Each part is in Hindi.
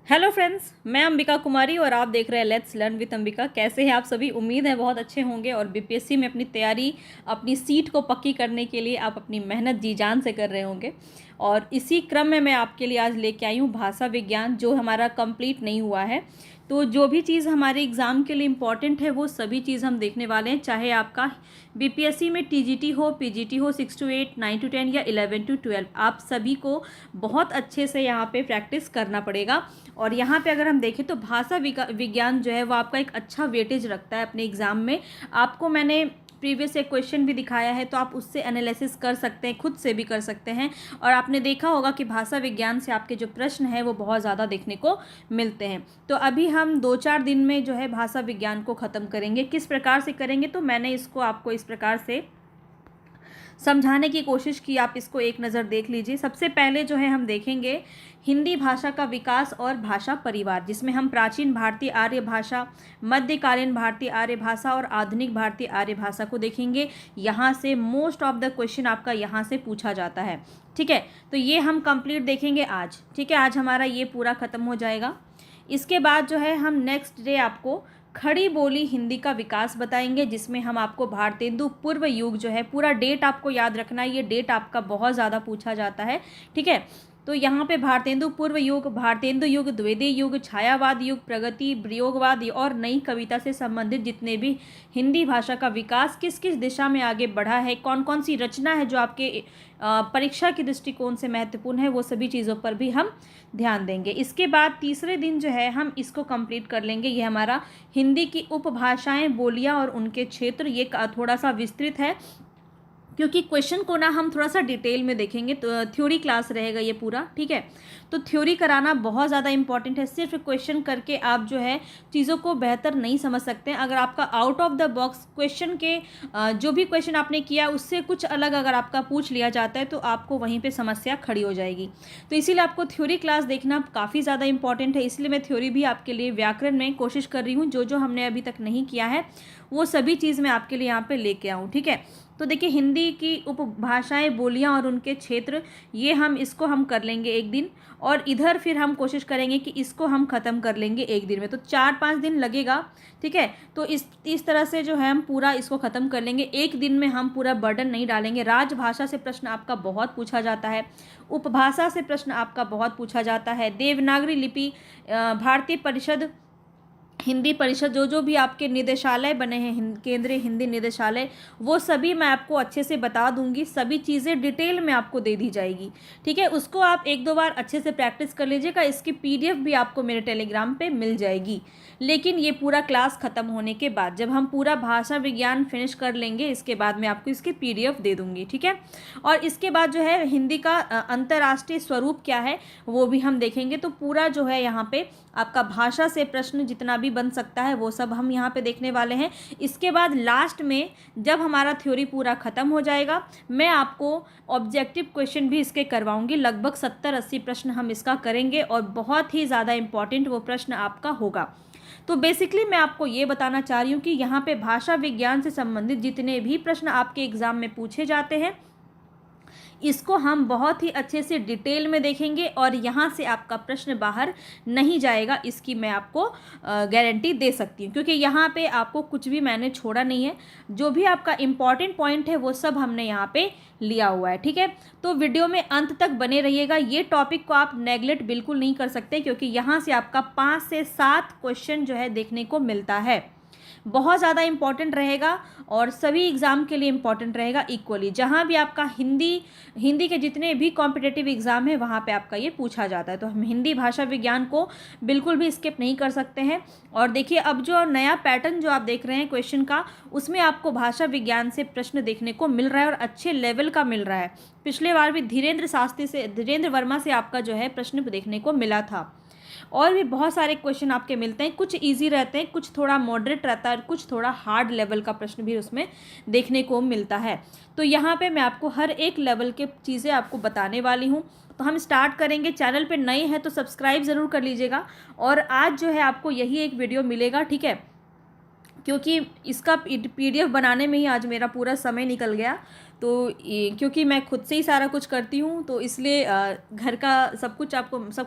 हेलो फ्रेंड्स, मैं अंबिका कुमारी और आप देख रहे हैं लेट्स लर्न विद अंबिका। कैसे हैं आप सभी? उम्मीद है बहुत अच्छे होंगे और बीपीएससी में अपनी तैयारी, अपनी सीट को पक्की करने के लिए आप अपनी मेहनत जी जान से कर रहे होंगे। और इसी क्रम में मैं आपके लिए आज लेके आई हूँ भाषा विज्ञान, जो हमारा कंप्लीट नहीं हुआ है। तो जो भी चीज़ हमारे एग्ज़ाम के लिए इम्पॉर्टेंट है वो सभी चीज़ हम देखने वाले हैं, चाहे आपका बीपीएससी में टीजीटी हो, पीजीटी हो, 6 to 8, 9 to 10 या 11 to 12, आप सभी को बहुत अच्छे से यहाँ पे प्रैक्टिस करना पड़ेगा। और यहाँ पे अगर हम देखें तो भाषा विज्ञान जो है वो आपका एक अच्छा वेटेज रखता है अपने एग्ज़ाम में। आपको मैंने प्रीवियस एक क्वेश्चन भी दिखाया है, तो आप उससे एनालिसिस कर सकते हैं, खुद से भी कर सकते हैं। और आपने देखा होगा कि भाषा विज्ञान से आपके जो प्रश्न हैं वो बहुत ज़्यादा देखने को मिलते हैं। तो अभी हम 2-4 दिन में जो है भाषा विज्ञान को ख़त्म करेंगे। किस प्रकार से करेंगे, तो मैंने इसको आपको इस प्रकार से समझाने की कोशिश की, आप इसको एक नज़र देख लीजिए। सबसे पहले जो है हम देखेंगे हिंदी भाषा का विकास और भाषा परिवार, जिसमें हम प्राचीन भारतीय आर्य भाषा, मध्यकालीन भारतीय आर्य भाषा और आधुनिक भारतीय आर्य भाषा को देखेंगे। यहाँ से मोस्ट ऑफ द क्वेश्चन आपका यहाँ से पूछा जाता है। ठीक है, तो ये हम कंप्लीट देखेंगे आज। ठीक है, आज हमारा ये पूरा ख़त्म हो जाएगा। इसके बाद जो है हम नेक्स्ट डे आपको खड़ी बोली हिंदी का विकास बताएंगे, जिसमें हम आपको भारतेंदु पूर्व युग जो है, पूरा डेट आपको याद रखना है, ये डेट आपका बहुत ज़्यादा पूछा जाता है। ठीक है, तो यहाँ पे भारतेंदु पूर्व युग, भारतेंदु युग, द्विवेदी युग, छायावाद युग, प्रगति, प्रयोगवाद और नई कविता से संबंधित जितने भी हिंदी भाषा का विकास किस किस दिशा में आगे बढ़ा है, कौन कौन सी रचना है जो आपके परीक्षा के दृष्टिकोण से महत्वपूर्ण है, वो सभी चीज़ों पर भी हम ध्यान देंगे। इसके बाद तीसरे दिन जो है हम इसको कंप्लीट कर लेंगे। ये हमारा हिंदी की उपभाषाएं, बोलियां और उनके क्षेत्र, ये थोड़ा सा विस्तृत है क्योंकि क्वेश्चन को ना हम थोड़ा सा डिटेल में देखेंगे। तो थ्योरी क्लास रहेगा ये पूरा। ठीक है, तो थ्योरी कराना बहुत ज़्यादा इंपॉर्टेंट है। सिर्फ क्वेश्चन करके आप जो है चीज़ों को बेहतर नहीं समझ सकते। अगर आपका out of the box question के जो भी क्वेश्चन आपने किया उससे कुछ अलग अगर आपका पूछ लिया जाता है तो आपको वहीं पर समस्या खड़ी हो जाएगी। तो इसीलिए आपको थ्योरी क्लास देखना काफ़ी ज़्यादा इंपॉर्टेंट है। इसलिए मैं थ्योरी भी आपके लिए व्याकरण में कोशिश कर रही हूँ। जो जो हमने अभी तक नहीं किया है वो सभी चीज़ मैं आपके लिए यहाँ पर लेके आऊँ। ठीक है, तो देखिए हिंदी की उपभाषाएं, बोलियां और उनके क्षेत्र, ये हम इसको हम कर लेंगे एक दिन। और इधर फिर हम कोशिश करेंगे कि इसको हम ख़त्म कर लेंगे एक दिन में, तो 4-5 दिन लगेगा। ठीक है, तो इस तरह से जो है हम पूरा इसको ख़त्म कर लेंगे। एक दिन में हम पूरा बर्डन नहीं डालेंगे। राजभाषा से प्रश्न आपका बहुत पूछा जाता है, उपभाषा से प्रश्न आपका बहुत पूछा जाता है, देवनागरी लिपि, भारतीय परिषद, हिंदी परिषद, जो जो भी आपके निदेशालय बने हैं, केंद्रीय हिंदी निदेशालय, वो सभी मैं आपको अच्छे से बता दूंगी। सभी चीज़ें डिटेल में आपको दे दी जाएगी। ठीक है, उसको आप 1-2 बार अच्छे से प्रैक्टिस कर लीजिएगा। इसकी पीडीएफ भी आपको मेरे टेलीग्राम पे मिल जाएगी। लेकिन ये पूरा क्लास ख़त्म होने के बाद, जब हम पूरा भाषा विज्ञान फिनिश कर लेंगे, इसके बाद मैं आपको इसकी पीडीएफ दे दूँगी। ठीक है, और इसके बाद जो है हिंदी का अंतर्राष्ट्रीय स्वरूप क्या है वो भी हम देखेंगे। तो पूरा जो है यहाँ पे आपका भाषा से प्रश्न जितना भी बन सकता है वो सब हम यहाँ पे देखने वाले हैं। इसके बाद लास्ट में जब हमारा थ्योरी पूरा ख़त्म हो जाएगा, मैं आपको ऑब्जेक्टिव क्वेश्चन भी इसके करवाऊंगी। लगभग 70-80 प्रश्न हम इसका करेंगे और बहुत ही ज़्यादा इंपॉर्टेंट वो प्रश्न आपका होगा। तो बेसिकली मैं आपको ये बताना चाह रही हूँ कि यहाँ पे भाषा विज्ञान से संबंधित जितने भी प्रश्न आपके एग्ज़ाम में पूछे जाते हैं, इसको हम बहुत ही अच्छे से डिटेल में देखेंगे और यहाँ से आपका प्रश्न बाहर नहीं जाएगा, इसकी मैं आपको गारंटी दे सकती हूँ। क्योंकि यहाँ पे आपको कुछ भी मैंने छोड़ा नहीं है। जो भी आपका इम्पॉर्टेंट पॉइंट है वो सब हमने यहाँ पे लिया हुआ है। ठीक है, तो वीडियो में अंत तक बने रहिएगा। ये टॉपिक को आप नेगलेक्ट बिल्कुल नहीं कर सकते, क्योंकि यहाँ से आपका 5 से 7 क्वेश्चन जो है देखने को मिलता है। बहुत ज़्यादा इंपॉर्टेंट रहेगा और सभी एग्ज़ाम के लिए इंपॉर्टेंट रहेगा इक्वली। जहाँ भी आपका हिंदी के जितने भी कॉम्पिटिटिव एग्ज़ाम है वहाँ पे आपका ये पूछा जाता है। तो हम हिंदी भाषा विज्ञान को बिल्कुल भी स्किप नहीं कर सकते हैं। और देखिए अब जो नया पैटर्न जो आप देख रहे हैं क्वेश्चन का, उसमें आपको भाषा विज्ञान से प्रश्न देखने को मिल रहा है और अच्छे लेवल का मिल रहा है। पिछले बार भी धीरेन्द्र वर्मा से आपका जो है प्रश्न देखने को मिला था। और भी बहुत सारे क्वेश्चन आपके मिलते हैं, कुछ इजी रहते हैं, कुछ थोड़ा मॉडरेट रहता है और कुछ थोड़ा हार्ड लेवल का प्रश्न भी उसमें देखने को मिलता है। तो यहाँ पे मैं आपको हर एक लेवल के चीज़ें आपको बताने वाली हूँ। तो हम स्टार्ट करेंगे। चैनल पे नए हैं तो सब्सक्राइब ज़रूर कर लीजिएगा। और आज जो है आपको यही एक वीडियो मिलेगा। ठीक है, क्योंकि इसका PDF बनाने में ही आज मेरा पूरा समय निकल गया। तो क्योंकि मैं खुद से ही सारा कुछ करती हूँ, तो इसलिए घर का सब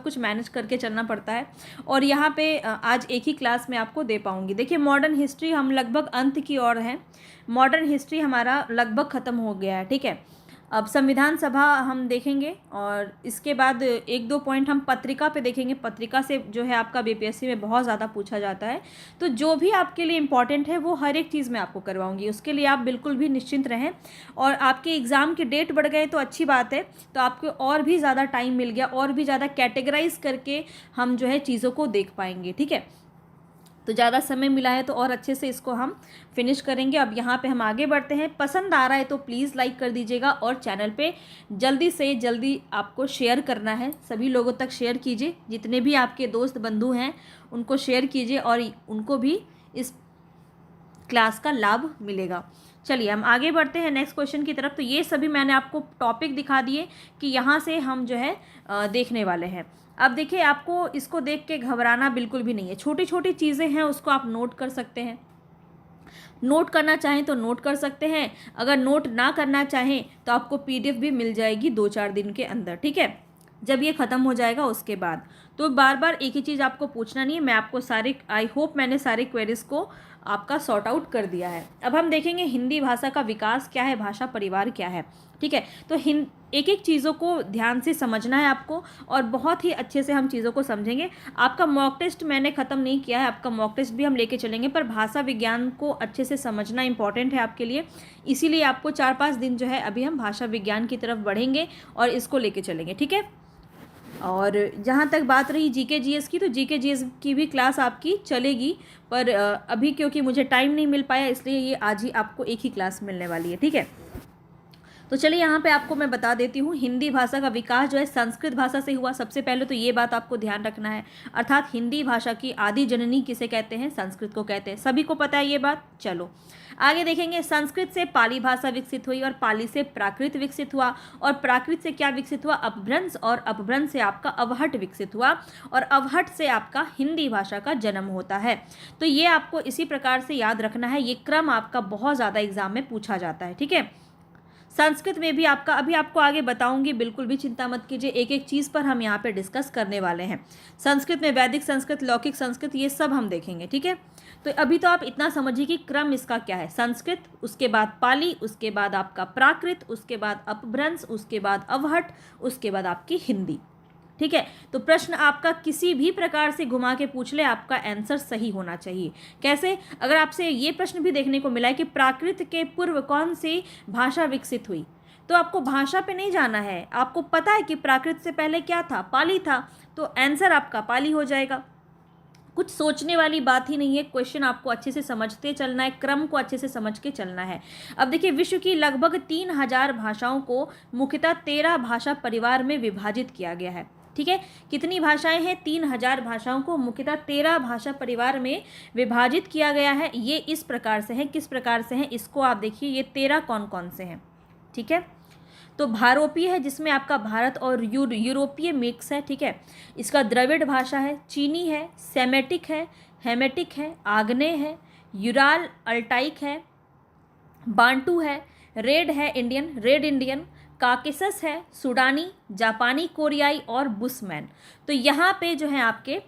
कुछ मैनेज करके चलना पड़ता है। और यहाँ पे आज एक ही क्लास में आपको दे पाऊँगी। देखिए, मॉडर्न हिस्ट्री हम लगभग अंत की ओर हैं। मॉडर्न हिस्ट्री हमारा लगभग ख़त्म हो गया है, ठीक है। अब संविधान सभा हम देखेंगे और इसके बाद एक दो पॉइंट हम पत्रिका पे देखेंगे। पत्रिका से जो है आपका BPSC में बहुत ज़्यादा पूछा जाता है, तो जो भी आपके लिए इम्पॉर्टेंट है वो हर एक चीज़ मैं आपको करवाऊंगी। उसके लिए आप बिल्कुल भी निश्चिंत रहें। और आपके एग्ज़ाम के डेट बढ़ गए तो अच्छी बात है, तो आपको और भी ज़्यादा टाइम मिल गया, और भी ज़्यादा कैटेगराइज करके हम जो है चीज़ों को देख पाएंगे, ठीक है। तो ज़्यादा समय मिला है तो और अच्छे से इसको हम फिनिश करेंगे। अब यहाँ पे हम आगे बढ़ते हैं। पसंद आ रहा है तो प्लीज़ लाइक कर दीजिएगा, और चैनल पे जल्दी से जल्दी आपको शेयर करना है, सभी लोगों तक शेयर कीजिए। जितने भी आपके दोस्त बंधु हैं उनको शेयर कीजिए, और उनको भी इस क्लास का लाभ मिलेगा। चलिए हम आगे बढ़ते हैं नेक्स्ट क्वेश्चन की तरफ। तो ये सभी मैंने आपको टॉपिक दिखा दिए कि यहाँ से हम जो है देखने वाले हैं। अब देखिए, आपको इसको देख के घबराना बिल्कुल भी नहीं है। छोटी छोटी चीज़ें हैं, उसको आप नोट कर सकते हैं। नोट करना चाहें तो नोट कर सकते हैं, अगर नोट ना करना चाहें तो आपको PDF भी मिल जाएगी 2-4 दिन के अंदर, ठीक है। जब ये ख़त्म हो जाएगा उसके बाद तो बार बार एक ही चीज़ आपको पूछना नहीं है। मैं आपको सारे, आई होप मैंने सारे क्वेरीज को आपका सॉर्ट आउट कर दिया है। अब हम देखेंगे हिंदी भाषा का विकास क्या है, भाषा परिवार क्या है, ठीक है। तो एक एक चीज़ों को ध्यान से समझना है आपको, और बहुत ही अच्छे से हम चीज़ों को समझेंगे। आपका मॉक टेस्ट मैंने ख़त्म नहीं किया है, आपका मॉक टेस्ट भी हम लेके चलेंगे, पर भाषा विज्ञान को अच्छे से समझना इंपॉर्टेंट है आपके लिए। इसीलिए आपको 4-5 दिन जो है अभी हम भाषा विज्ञान की तरफ बढ़ेंगे और इसको लेके चलेंगे, ठीक है। और जहाँ तक बात रही GK GS की, तो GK GS की भी क्लास आपकी चलेगी, पर अभी क्योंकि मुझे टाइम नहीं मिल पाया, इसलिए ये आज ही आपको एक ही क्लास मिलने वाली है, ठीक है। तो चलिए यहाँ पे आपको मैं बता देती हूँ, हिंदी भाषा का विकास जो है संस्कृत भाषा से हुआ। सबसे पहले तो ये बात आपको ध्यान रखना है, अर्थात हिंदी भाषा की आदि जननी किसे कहते हैं, संस्कृत को कहते हैं। सभी को पता है ये बात। चलो आगे देखेंगे। संस्कृत से पाली भाषा विकसित हुई, और पाली से प्राकृत विकसित हुआ, और प्राकृत से क्या विकसित हुआ, अपभ्रंश, और अपभ्रंश से आपका अवहट विकसित हुआ, और अवहट से आपका हिंदी भाषा का जन्म होता है। तो ये आपको इसी प्रकार से याद रखना है, ये क्रम आपका बहुत ज़्यादा एग्जाम में पूछा जाता है, ठीक है। संस्कृत में भी आपका, अभी आपको आगे बताऊंगी, बिल्कुल भी चिंता मत कीजिए, एक एक चीज़ पर हम यहाँ पे डिस्कस करने वाले हैं। संस्कृत में वैदिक संस्कृत, लौकिक संस्कृत, ये सब हम देखेंगे, ठीक है। तो अभी तो आप इतना समझिए कि क्रम इसका क्या है। संस्कृत, उसके बाद पाली, उसके बाद आपका प्राकृत, उसके बाद अपभ्रंश, उसके बाद अवहट, उसके बाद आपकी हिंदी, ठीक है। तो प्रश्न आपका किसी भी प्रकार से घुमा के पूछ ले, आपका आंसर सही होना चाहिए। कैसे? अगर आपसे ये प्रश्न भी देखने को मिला है कि प्राकृत के पूर्व कौन सी भाषा विकसित हुई, तो आपको भाषा पे नहीं जाना है, आपको पता है कि प्राकृत से पहले क्या था, पाली था, तो आंसर आपका पाली हो जाएगा। कुछ सोचने वाली बात ही नहीं है, क्वेश्चन आपको अच्छे से समझते चलना है, क्रम को अच्छे से समझ के चलना है। अब देखिए, विश्व की लगभग 3000 भाषाओं को मुख्यतः 13 भाषा परिवार में विभाजित किया गया है, ठीक है। कितनी भाषाएं हैं? 3000 भाषाओं को मुख्यतः 13 भाषा परिवार में विभाजित किया गया है। ये इस प्रकार से है, किस प्रकार से हैं इसको आप देखिए, ये 13 कौन कौन से हैं, ठीक है। तो भारोपीय है, जिसमें आपका भारत और यूरोपीय मिक्स है, ठीक है। इसका द्रविड़ भाषा है, चीनी है, सेमेटिक है, हेमेटिक है, आग्नेय है, यूराल अल्टाइक है, बांटू है, रेड है इंडियन, रेड इंडियन, काकेसस है, सूडानी, जापानी, कोरियाई और बुशमैन। तो यहाँ पे जो है आपके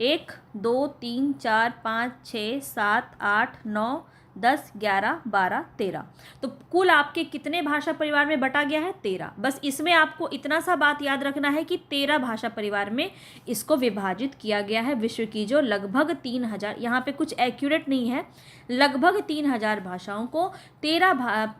1 2 3 4 5 6 7 8 9 10 11 12 13, तो कुल आपके कितने भाषा परिवार में बटा गया है? 13। बस इसमें आपको इतना सा बात याद रखना है कि 13 भाषा परिवार में इसको विभाजित किया गया है। विश्व की जो लगभग 3000, यहाँ पे कुछ एक्यूरेट नहीं है, लगभग 3000 भाषाओं को 13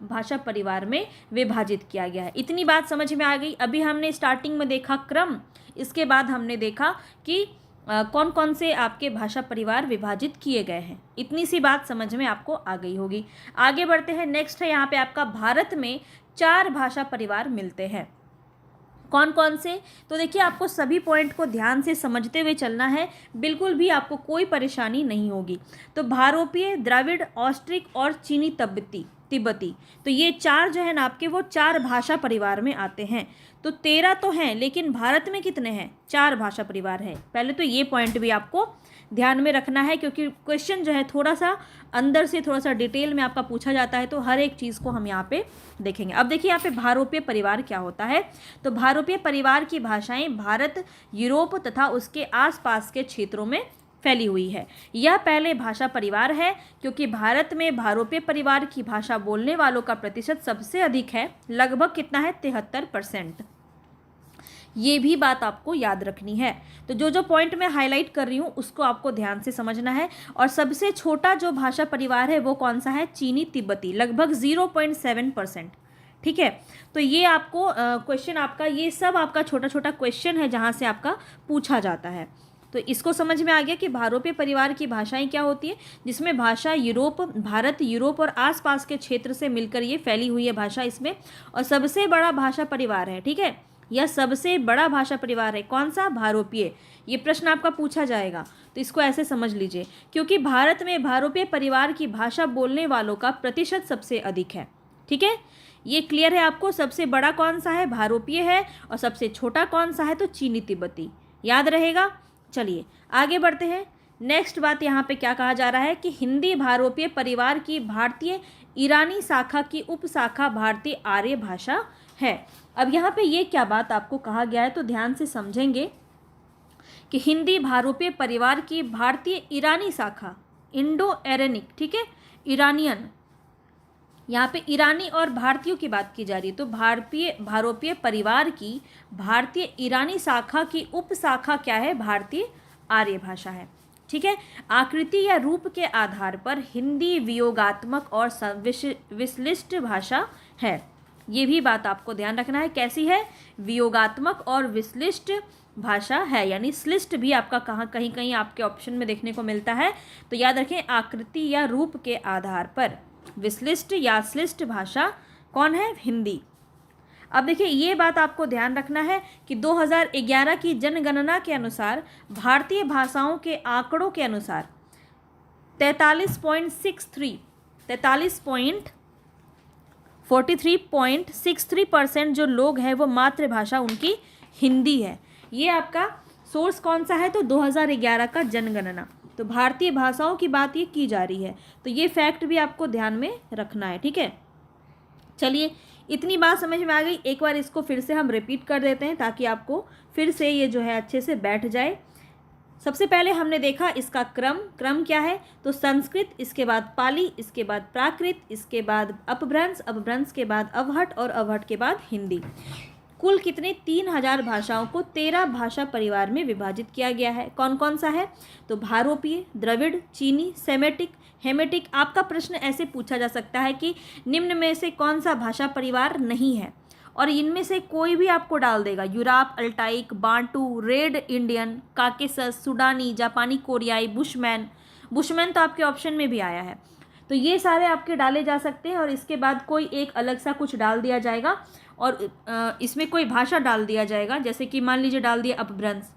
भाषा परिवार में विभाजित किया गया है। इतनी बात समझ में आ गई। अभी हमने स्टार्टिंग में देखा क्रम, इसके बाद हमने देखा कि कौन कौन से आपके भाषा परिवार विभाजित किए गए हैं। इतनी सी बात समझ में आपको आ गई होगी। आगे बढ़ते हैं। नेक्स्ट है यहाँ पे आपका, भारत में 4 भाषा परिवार मिलते हैं। कौन कौन से? तो देखिए, आपको सभी पॉइंट को ध्यान से समझते हुए चलना है, बिल्कुल भी आपको कोई परेशानी नहीं होगी। तो भारोपीय, द्रविड़, ऑस्ट्रिक और चीनी तिब्बती, तिब्बती। तो ये 4 जो है ना आपके, वो 4 भाषा परिवार में आते हैं। तो 13 तो हैं, लेकिन भारत में कितने हैं? 4 भाषा परिवार है। पहले तो ये पॉइंट भी आपको ध्यान में रखना है, क्योंकि क्वेश्चन जो है थोड़ा सा अंदर से थोड़ा सा डिटेल में आपका पूछा जाता है, तो हर एक चीज़ को हम यहाँ पे देखेंगे। अब देखिए यहाँ पे भारोपीय परिवार क्या होता है। तो भारोपीय परिवार की भाषाएं भारत, यूरोप तथा उसके आसपास के क्षेत्रों में फैली हुई है। यह पहले भाषा परिवार है, क्योंकि भारत में भारोपीय परिवार की भाषा बोलने वालों का प्रतिशत सबसे अधिक है, लगभग कितना है? 73%। ये भी बात आपको याद रखनी है। तो जो जो पॉइंट मैं हाईलाइट कर रही हूँ उसको आपको ध्यान से समझना है। और सबसे छोटा जो भाषा परिवार है वो कौन सा है? चीनी तिब्बती, लगभग 0.7%। ठीक है, तो ये आपको क्वेश्चन आपका, ये सब आपका छोटा छोटा क्वेश्चन है जहाँ से आपका पूछा जाता है। तो इसको समझ में आ गया कि भारोपीय परिवार की भाषाएं क्या होती है, जिसमें भाषा भारत, यूरोप और आसपास के क्षेत्र से मिलकर ये फैली हुई है भाषा इसमें। और सबसे बड़ा भाषा परिवार है, ठीक है, यह सबसे बड़ा भाषा परिवार है। कौन सा? भारोपीय। ये प्रश्न आपका पूछा जाएगा, तो इसको ऐसे समझ लीजिए, क्योंकि भारत में भारोपीय परिवार की भाषा बोलने वालों का प्रतिशत सबसे अधिक है। ठीक है, ये क्लियर है आपको? सबसे बड़ा कौन सा है? भारोपीय है। और सबसे छोटा कौन सा है? तो चीनी तिब्बती। याद रहेगा। चलिए आगे बढ़ते हैं। नेक्स्ट बात यहाँ पे क्या कहा जा रहा है कि हिंदी भारोपीय परिवार की भारतीय ईरानी शाखा की उपशाखा भारतीय आर्य भाषा है। अब यहाँ पे ये क्या बात आपको कहा गया है, तो ध्यान से समझेंगे कि हिंदी भारोपीय परिवार की भारतीय ईरानी शाखा, इंडो एरेनिक, ठीक है, ईरानियन, यहाँ पे ईरानी और भारतीयों की बात की जा रही है। तो भारोपीय परिवार की भारतीय ईरानी शाखा की उपशाखा क्या है? भारतीय आर्य भाषा है। ठीक है, आकृति या रूप के आधार पर हिंदी वियोगात्मक और विश्लिष्ट भाषा है। ये भी बात आपको ध्यान रखना है। कैसी है? वियोगात्मक और विश्लिष्ट भाषा है, यानी श्लिष्ट भी आपका कहीं कहीं आपके ऑप्शन में देखने को मिलता है। तो याद रखें, आकृति या रूप के आधार पर विश्लिष्ट या श्लिष्ट भाषा कौन है? हिंदी। अब देखिए ये बात आपको ध्यान रखना है कि 2011 की जनगणना के अनुसार भारतीय भाषाओं के आंकड़ों के अनुसार 43.63% जो लोग हैं वो मातृभाषा उनकी हिंदी है। ये आपका सोर्स कौन सा है? तो 2011 का जनगणना। तो भारतीय भाषाओं की बात ये की जा रही है, तो ये फैक्ट भी आपको ध्यान में रखना है। ठीक है, चलिए इतनी बात समझ में आ गई। एक बार इसको फिर से हम रिपीट कर देते हैं ताकि आपको फिर से ये जो है अच्छे से बैठ जाए। सबसे पहले हमने देखा इसका क्रम क्या है? तो संस्कृत, इसके बाद पाली, इसके बाद प्राकृत, इसके बाद अपभ्रंश के बाद अवहट और अवहट के बाद हिंदी। कुल कितने? 3000 भाषाओं को 13 भाषा परिवार में विभाजित किया गया है। कौन कौन सा है? तो भारोपीय, द्रविड़, चीनी, सेमेटिक, हेमेटिक। आपका प्रश्न ऐसे पूछा जा सकता है कि निम्न में से कौन सा भाषा परिवार नहीं है, और इनमें से कोई भी आपको डाल देगा। Ural, Altaic, Bantu, red Indian, Caucasus, सुडानी, जापानी, कोरियाई, बुशमैन तो आपके ऑप्शन में भी आया है। तो ये सारे आपके डाले जा सकते हैं, और इसके बाद कोई एक अलग सा कुछ डाल दिया जाएगा, और इसमें कोई भाषा डाल दिया जाएगा। जैसे कि मान लीजिए डाल दिया अपभ्रंश।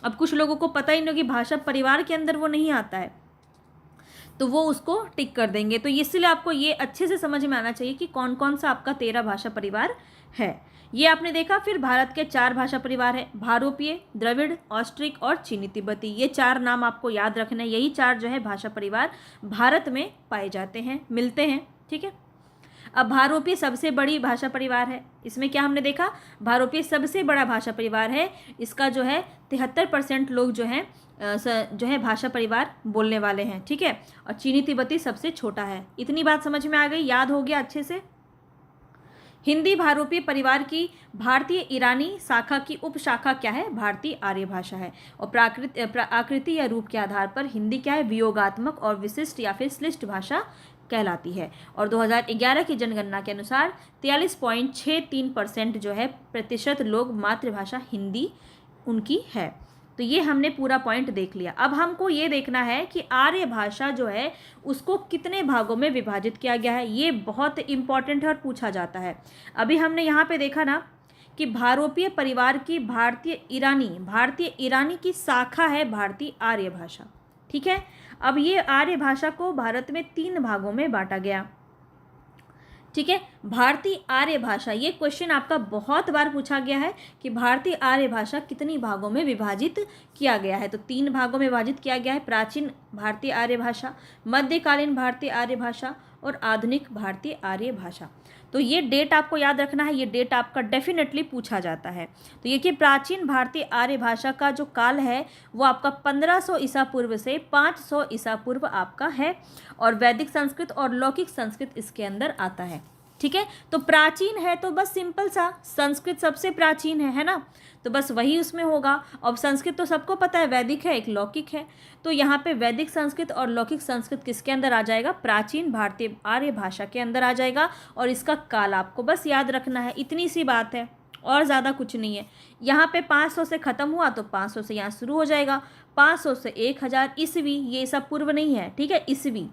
अब कुछ लोगों को पता ही नहीं कि भाषा परिवार के अंदर वो नहीं आता है, तो वो उसको टिक कर देंगे। तो इसलिए आपको ये अच्छे से समझ में आना चाहिए कि कौन कौन सा आपका 13 भाषा परिवार है। ये आपने देखा। फिर भारत के 4 भाषा परिवार है, भारोपीय, द्रविड़, ऑस्ट्रिक और चीनी तिब्बती। ये 4 नाम आपको याद रखना है। यही 4 जो है भाषा परिवार भारत में पाए जाते हैं, मिलते हैं। ठीक है, अब भारोपीय सबसे बड़ी भाषा परिवार है। इसमें क्या हमने देखा? भारोपीय सबसे बड़ा भाषा परिवार है। इसका जो है 73% लोग जो है भाषा परिवार बोलने वाले हैं। ठीक है, और चीनी तिब्बती सबसे छोटा है। इतनी बात समझ में आ गई, याद हो गया अच्छे से। हिंदी भारोपीय परिवार की भारतीय ईरानी शाखा की उपशाखा क्या है? भारतीय आर्य भाषा है। और आकृति या रूप के आधार पर हिंदी क्या है? वियोगात्मक और विशिष्ट या फिर श्लिष्ट भाषा कहलाती है। और 2011 की जनगणना के अनुसार 43.63% जो है प्रतिशत लोग मातृभाषा हिंदी उनकी है। तो ये हमने पूरा पॉइंट देख लिया। अब हमको ये देखना है कि आर्य भाषा जो है उसको कितने भागों में विभाजित किया गया है। ये बहुत इंपॉर्टेंट है और पूछा जाता है। अभी हमने यहाँ पे देखा ना कि भारोपीय परिवार की भारतीय ईरानी की शाखा है भारतीय आर्य भाषा। ठीक है, अब ये आर्य भाषा को भारत में 3 भागों में बांटा गया। ठीक है। भारतीय आर्य भाषा, ये क्वेश्चन आपका बहुत बार पूछा गया है कि भारतीय आर्य भाषा कितनी भागों में विभाजित किया गया है। तो 3 भागों में विभाजित किया गया है, प्राचीन भारतीय आर्य भाषा, मध्यकालीन भारतीय आर्य भाषा और आधुनिक भारतीय आर्य भाषा। तो ये डेट आपको याद रखना है, ये डेट आपका डेफिनेटली पूछा जाता है। तो ये कि प्राचीन भारतीय आर्य भाषा का जो काल है वो आपका 1500 ईसा पूर्व से 500 ईसा पूर्व आपका है, और वैदिक संस्कृत और लौकिक संस्कृत इसके अंदर आता है। ठीक है, तो प्राचीन है तो बस सिंपल सा संस्कृत सबसे प्राचीन है ना, तो बस वही उसमें होगा। अब संस्कृत तो सबको पता है वैदिक है, एक लौकिक है, तो यहाँ पे वैदिक संस्कृत और लौकिक संस्कृत किसके अंदर आ जाएगा, प्राचीन भारतीय आर्य भाषा के अंदर आ जाएगा। और इसका काल आपको बस याद रखना है, इतनी सी बात है और ज़्यादा कुछ नहीं है। यहाँ पे 500 से ख़त्म हुआ तो 500 से यहाँ शुरू हो जाएगा, 500 से 1000 ईस्वी, ये सब पूर्व नहीं है, ठीक है, ईस्वी।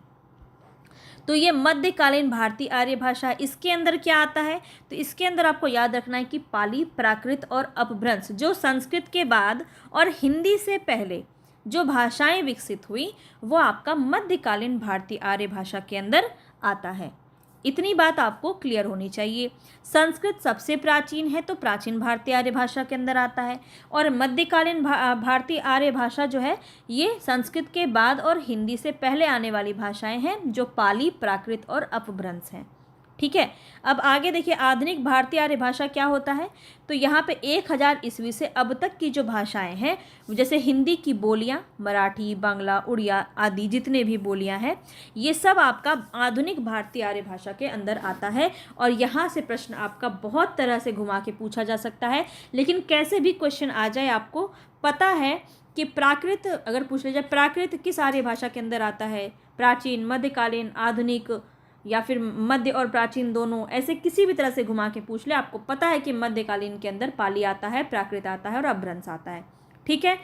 तो ये मध्यकालीन भारतीय आर्य भाषा, इसके अंदर क्या आता है, तो इसके अंदर आपको याद रखना है कि पाली, प्राकृत और अपभ्रंश, जो संस्कृत के बाद और हिंदी से पहले जो भाषाएं विकसित हुई वो आपका मध्यकालीन भारतीय आर्य भाषा के अंदर आता है। इतनी बात आपको क्लियर होनी चाहिए। संस्कृत सबसे प्राचीन है तो प्राचीन भारतीय आर्य भाषा के अंदर आता है, और मध्यकालीन भारतीय आर्य भाषा जो है ये संस्कृत के बाद और हिंदी से पहले आने वाली भाषाएं हैं, जो पाली, प्राकृत और अपभ्रंश हैं। ठीक है, अब आगे देखिए आधुनिक भारतीय आर्य भाषा क्या होता है, तो यहाँ पे 1000 ईस्वी से अब तक की जो भाषाएं हैं, जैसे हिंदी की बोलियाँ, मराठी, बांग्ला, उड़िया आदि जितने भी बोलियाँ हैं, ये सब आपका आधुनिक भारतीय आर्य भाषा के अंदर आता है। और यहाँ से प्रश्न आपका बहुत तरह से घुमा के पूछा जा सकता है, लेकिन कैसे भी क्वेश्चन आ जाए आपको पता है कि प्राकृत अगर पूछ लिया जाए, प्राकृत किस आर्य भाषा के अंदर आता है, प्राचीन, मध्यकालीन, आधुनिक या फिर मध्य और प्राचीन दोनों, ऐसे किसी भी तरह से घुमा के पूछ ले, आपको पता है कि मध्यकालीन के अंदर पाली आता है, प्राकृत आता है और अपभ्रंश आता है। ठीक है,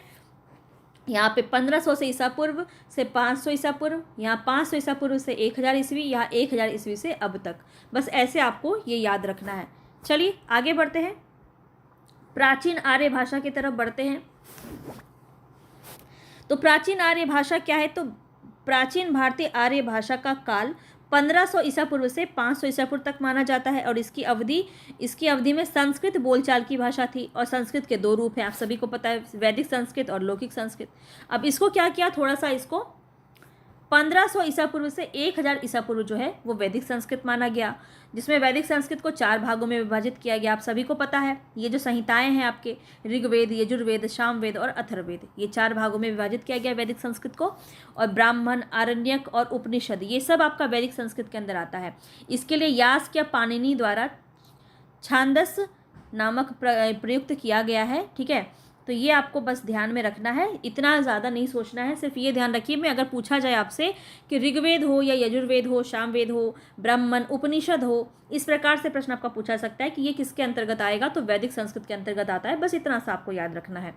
यहाँ पे 1500 से ईसा पूर्व से 500 ईसा पूर्व, यहाँ 500 ईसा पूर्व से 1000 ईस्वी, यहाँ 1000 ईस्वी से अब तक, बस ऐसे आपको ये याद रखना है। चलिए आगे बढ़ते हैं, प्राचीन आर्य भाषा की तरफ बढ़ते हैं। तो प्राचीन आर्य भाषा क्या है, तो प्राचीन भारतीय आर्य भाषा का काल 1500 ईसा पूर्व से 500 ईसा पूर्व तक माना जाता है, और इसकी अवधि में संस्कृत बोलचाल की भाषा थी, और संस्कृत के 2 रूप हैं, आप सभी को पता है, वैदिक संस्कृत और लौकिक संस्कृत। अब इसको क्या किया, थोड़ा सा इसको 1500 ईसा पूर्व से 1000 ईसा पूर्व जो है वो वैदिक संस्कृत माना गया, जिसमें वैदिक संस्कृत को 4 भागों में विभाजित किया गया। आप सभी को पता है, ये जो संहिताएं हैं आपके ऋग्वेद, यजुर्वेद, सामवेद और अथर्ववेद, ये 4 भागों में विभाजित किया गया वैदिक संस्कृत को। और ब्राह्मण, आरण्यक और उपनिषद, ये सब आपका वैदिक संस्कृत के अंदर आता है। इसके लिए यास्क या पाणिनि द्वारा छांदस नामक प्रयुक्त किया गया है। ठीक है, तो ये आपको बस ध्यान में रखना है, इतना ज़्यादा नहीं सोचना है, सिर्फ ये ध्यान रखिए, मैं अगर पूछा जाए आपसे कि ऋग्वेद हो या यजुर्वेद हो, सामवेद हो, ब्राह्मण, उपनिषद हो, इस प्रकार से प्रश्न आपका पूछा सकता है कि ये किसके अंतर्गत आएगा, तो वैदिक संस्कृत के अंतर्गत आता है, बस इतना सा आपको याद रखना है।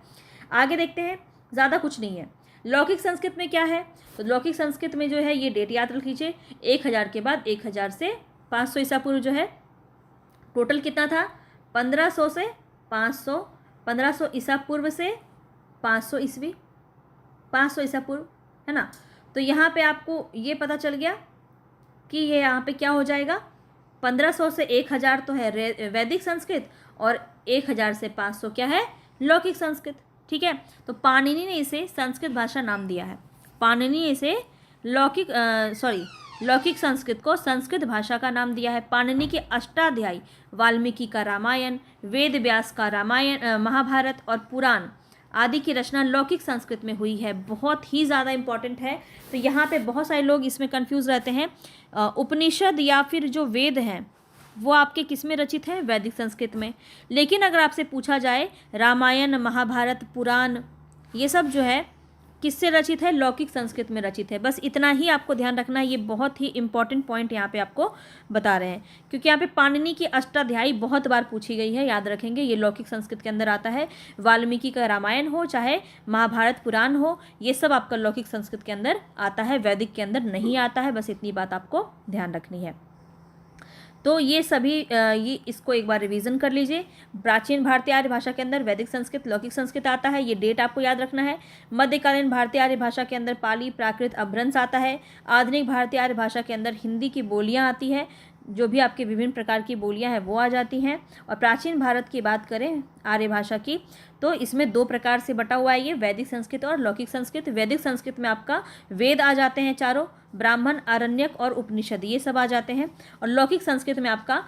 आगे देखते हैं, ज़्यादा कुछ नहीं है। लौकिक संस्कृत में क्या है, तो लौकिक संस्कृत में जो है ये डेट याद रख लीजिए, 1000 के बाद 1000 से 500 ईसा पूर्व जो है, टोटल कितना था, 1500 से 500, 1500 ईसा पूर्व से 500 ईस्वी, 500 ईसा पूर्व, है ना। तो यहाँ पे आपको ये पता चल गया कि ये यहाँ पे क्या हो जाएगा, 1500 से 1000 तो है वैदिक संस्कृत, और 1000 से 500 क्या है, लौकिक संस्कृत। ठीक है, तो पाणिनि ने इसे संस्कृत भाषा नाम दिया है, पाणिनि ने इसे लौकिक संस्कृत को संस्कृत भाषा का नाम दिया है। पाणिनि के अष्टाध्यायी, वाल्मीकि का रामायण, वेद व्यास का रामायण, महाभारत और पुराण आदि की रचना लौकिक संस्कृत में हुई है, बहुत ही ज़्यादा इंपॉर्टेंट है। तो यहाँ पे बहुत सारे लोग इसमें कंफ्यूज रहते हैं, उपनिषद या फिर जो वेद हैं वो आपके किस में रचित हैं, वैदिक संस्कृत में। लेकिन अगर आपसे पूछा जाए रामायण, महाभारत, पुराण, ये सब जो है किससे रचित है, लौकिक संस्कृत में रचित है। बस इतना ही आपको ध्यान रखना है, ये बहुत ही इंपॉर्टेंट पॉइंट यहाँ पे आपको बता रहे हैं, क्योंकि यहाँ पे पाणिनि की अष्टाध्यायी बहुत बार पूछी गई है, याद रखेंगे, ये लौकिक संस्कृत के अंदर आता है। वाल्मीकि का रामायण हो चाहे महाभारत पुराण हो, ये सब आपका लौकिक संस्कृत के अंदर आता है, वैदिक के अंदर नहीं आता है, बस इतनी बात आपको ध्यान रखनी है। तो ये सभी ये इसको एक बार रिवीजन कर लीजिए। प्राचीन भारतीय आर्य भाषा के अंदर वैदिक संस्कृत, लौकिक संस्कृत आता है, ये डेट आपको याद रखना है। मध्यकालीन भारतीय आर्य भाषा के अंदर पाली, प्राकृत, अपभ्रंश आता है। आधुनिक भारतीय आर्य भाषा के अंदर हिंदी की बोलियां आती है, जो भी आपके विभिन्न प्रकार की बोलियां हैं वो आ जाती हैं। और प्राचीन भारत की बात करें आर्य भाषा की, तो इसमें 2 प्रकार से बटा हुआ है ये, वैदिक संस्कृत और लौकिक संस्कृत। वैदिक संस्कृत में आपका वेद आ जाते हैं चारों, ब्राह्मण, आरण्यक और उपनिषद, ये सब आ जाते हैं। और लौकिक संस्कृत में आपका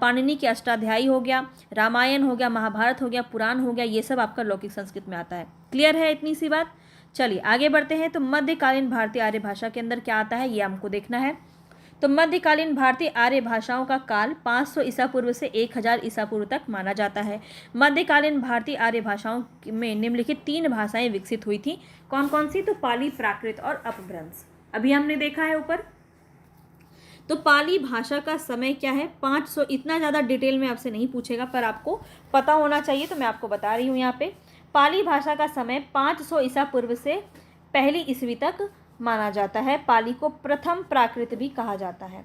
पाणिनि के अष्टाध्यायी हो गया, रामायण हो गया, महाभारत हो गया, पुराण हो गया, ये सब आपका लौकिक संस्कृत में आता है। क्लियर है इतनी सी बात? चलिए आगे बढ़ते हैं। तो मध्यकालीन भारतीय आर्य भाषा के अंदर क्या आता है ये हमको देखना है। तो मध्यकालीन भारतीय आर्य भाषाओं का काल 500 ईसा पूर्व से 1000 ईसा पूर्व तक माना जाता है। मध्यकालीन भारतीय आर्य भाषाओं में निम्नलिखित 3 भाषाएं विकसित हुई थी। कौन कौन सी? तो पाली, प्राकृत और अपभ्रंश। अभी हमने देखा है ऊपर। तो पाली भाषा का समय क्या है? 500। इतना ज़्यादा डिटेल में आपसे नहीं पूछेगा, पर आपको पता होना चाहिए, तो मैं आपको बता रही हूँ यहाँ पे। पाली भाषा का समय 500 ईसा पूर्व से पहली ईस्वी तक माना जाता है। पाली को प्रथम प्राकृत भी कहा जाता है।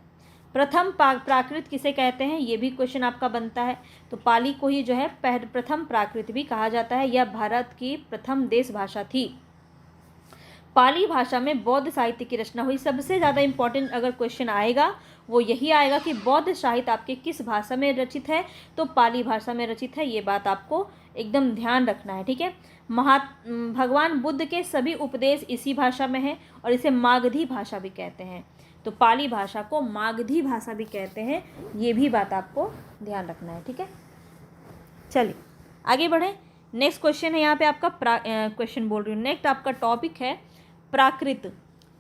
प्रथम प्राकृत किसे कहते हैं ये भी क्वेश्चन आपका बनता है। तो पाली को ही जो है प्रथम प्राकृत भी कहा जाता है। यह भारत की प्रथम देश भाषा थी। पाली भाषा में बौद्ध साहित्य की रचना हुई। सबसे ज़्यादा इंपॉर्टेंट अगर क्वेश्चन आएगा वो यही आएगा कि बौद्ध साहित्य आपके किस भाषा में रचित है? तो पाली भाषा में रचित है। ये बात आपको एकदम ध्यान रखना है, ठीक है। भगवान बुद्ध के सभी उपदेश इसी भाषा में है और इसे मागधी भाषा भी कहते हैं। तो पाली भाषा को मागधी भाषा भी कहते हैं, ये भी बात आपको ध्यान रखना है, ठीक है। चलिए आगे बढ़ें। नेक्स्ट क्वेश्चन है यहाँ पे आपका क्वेश्चन बोल रही हूँ, नेक्स्ट आपका टॉपिक है प्राकृत।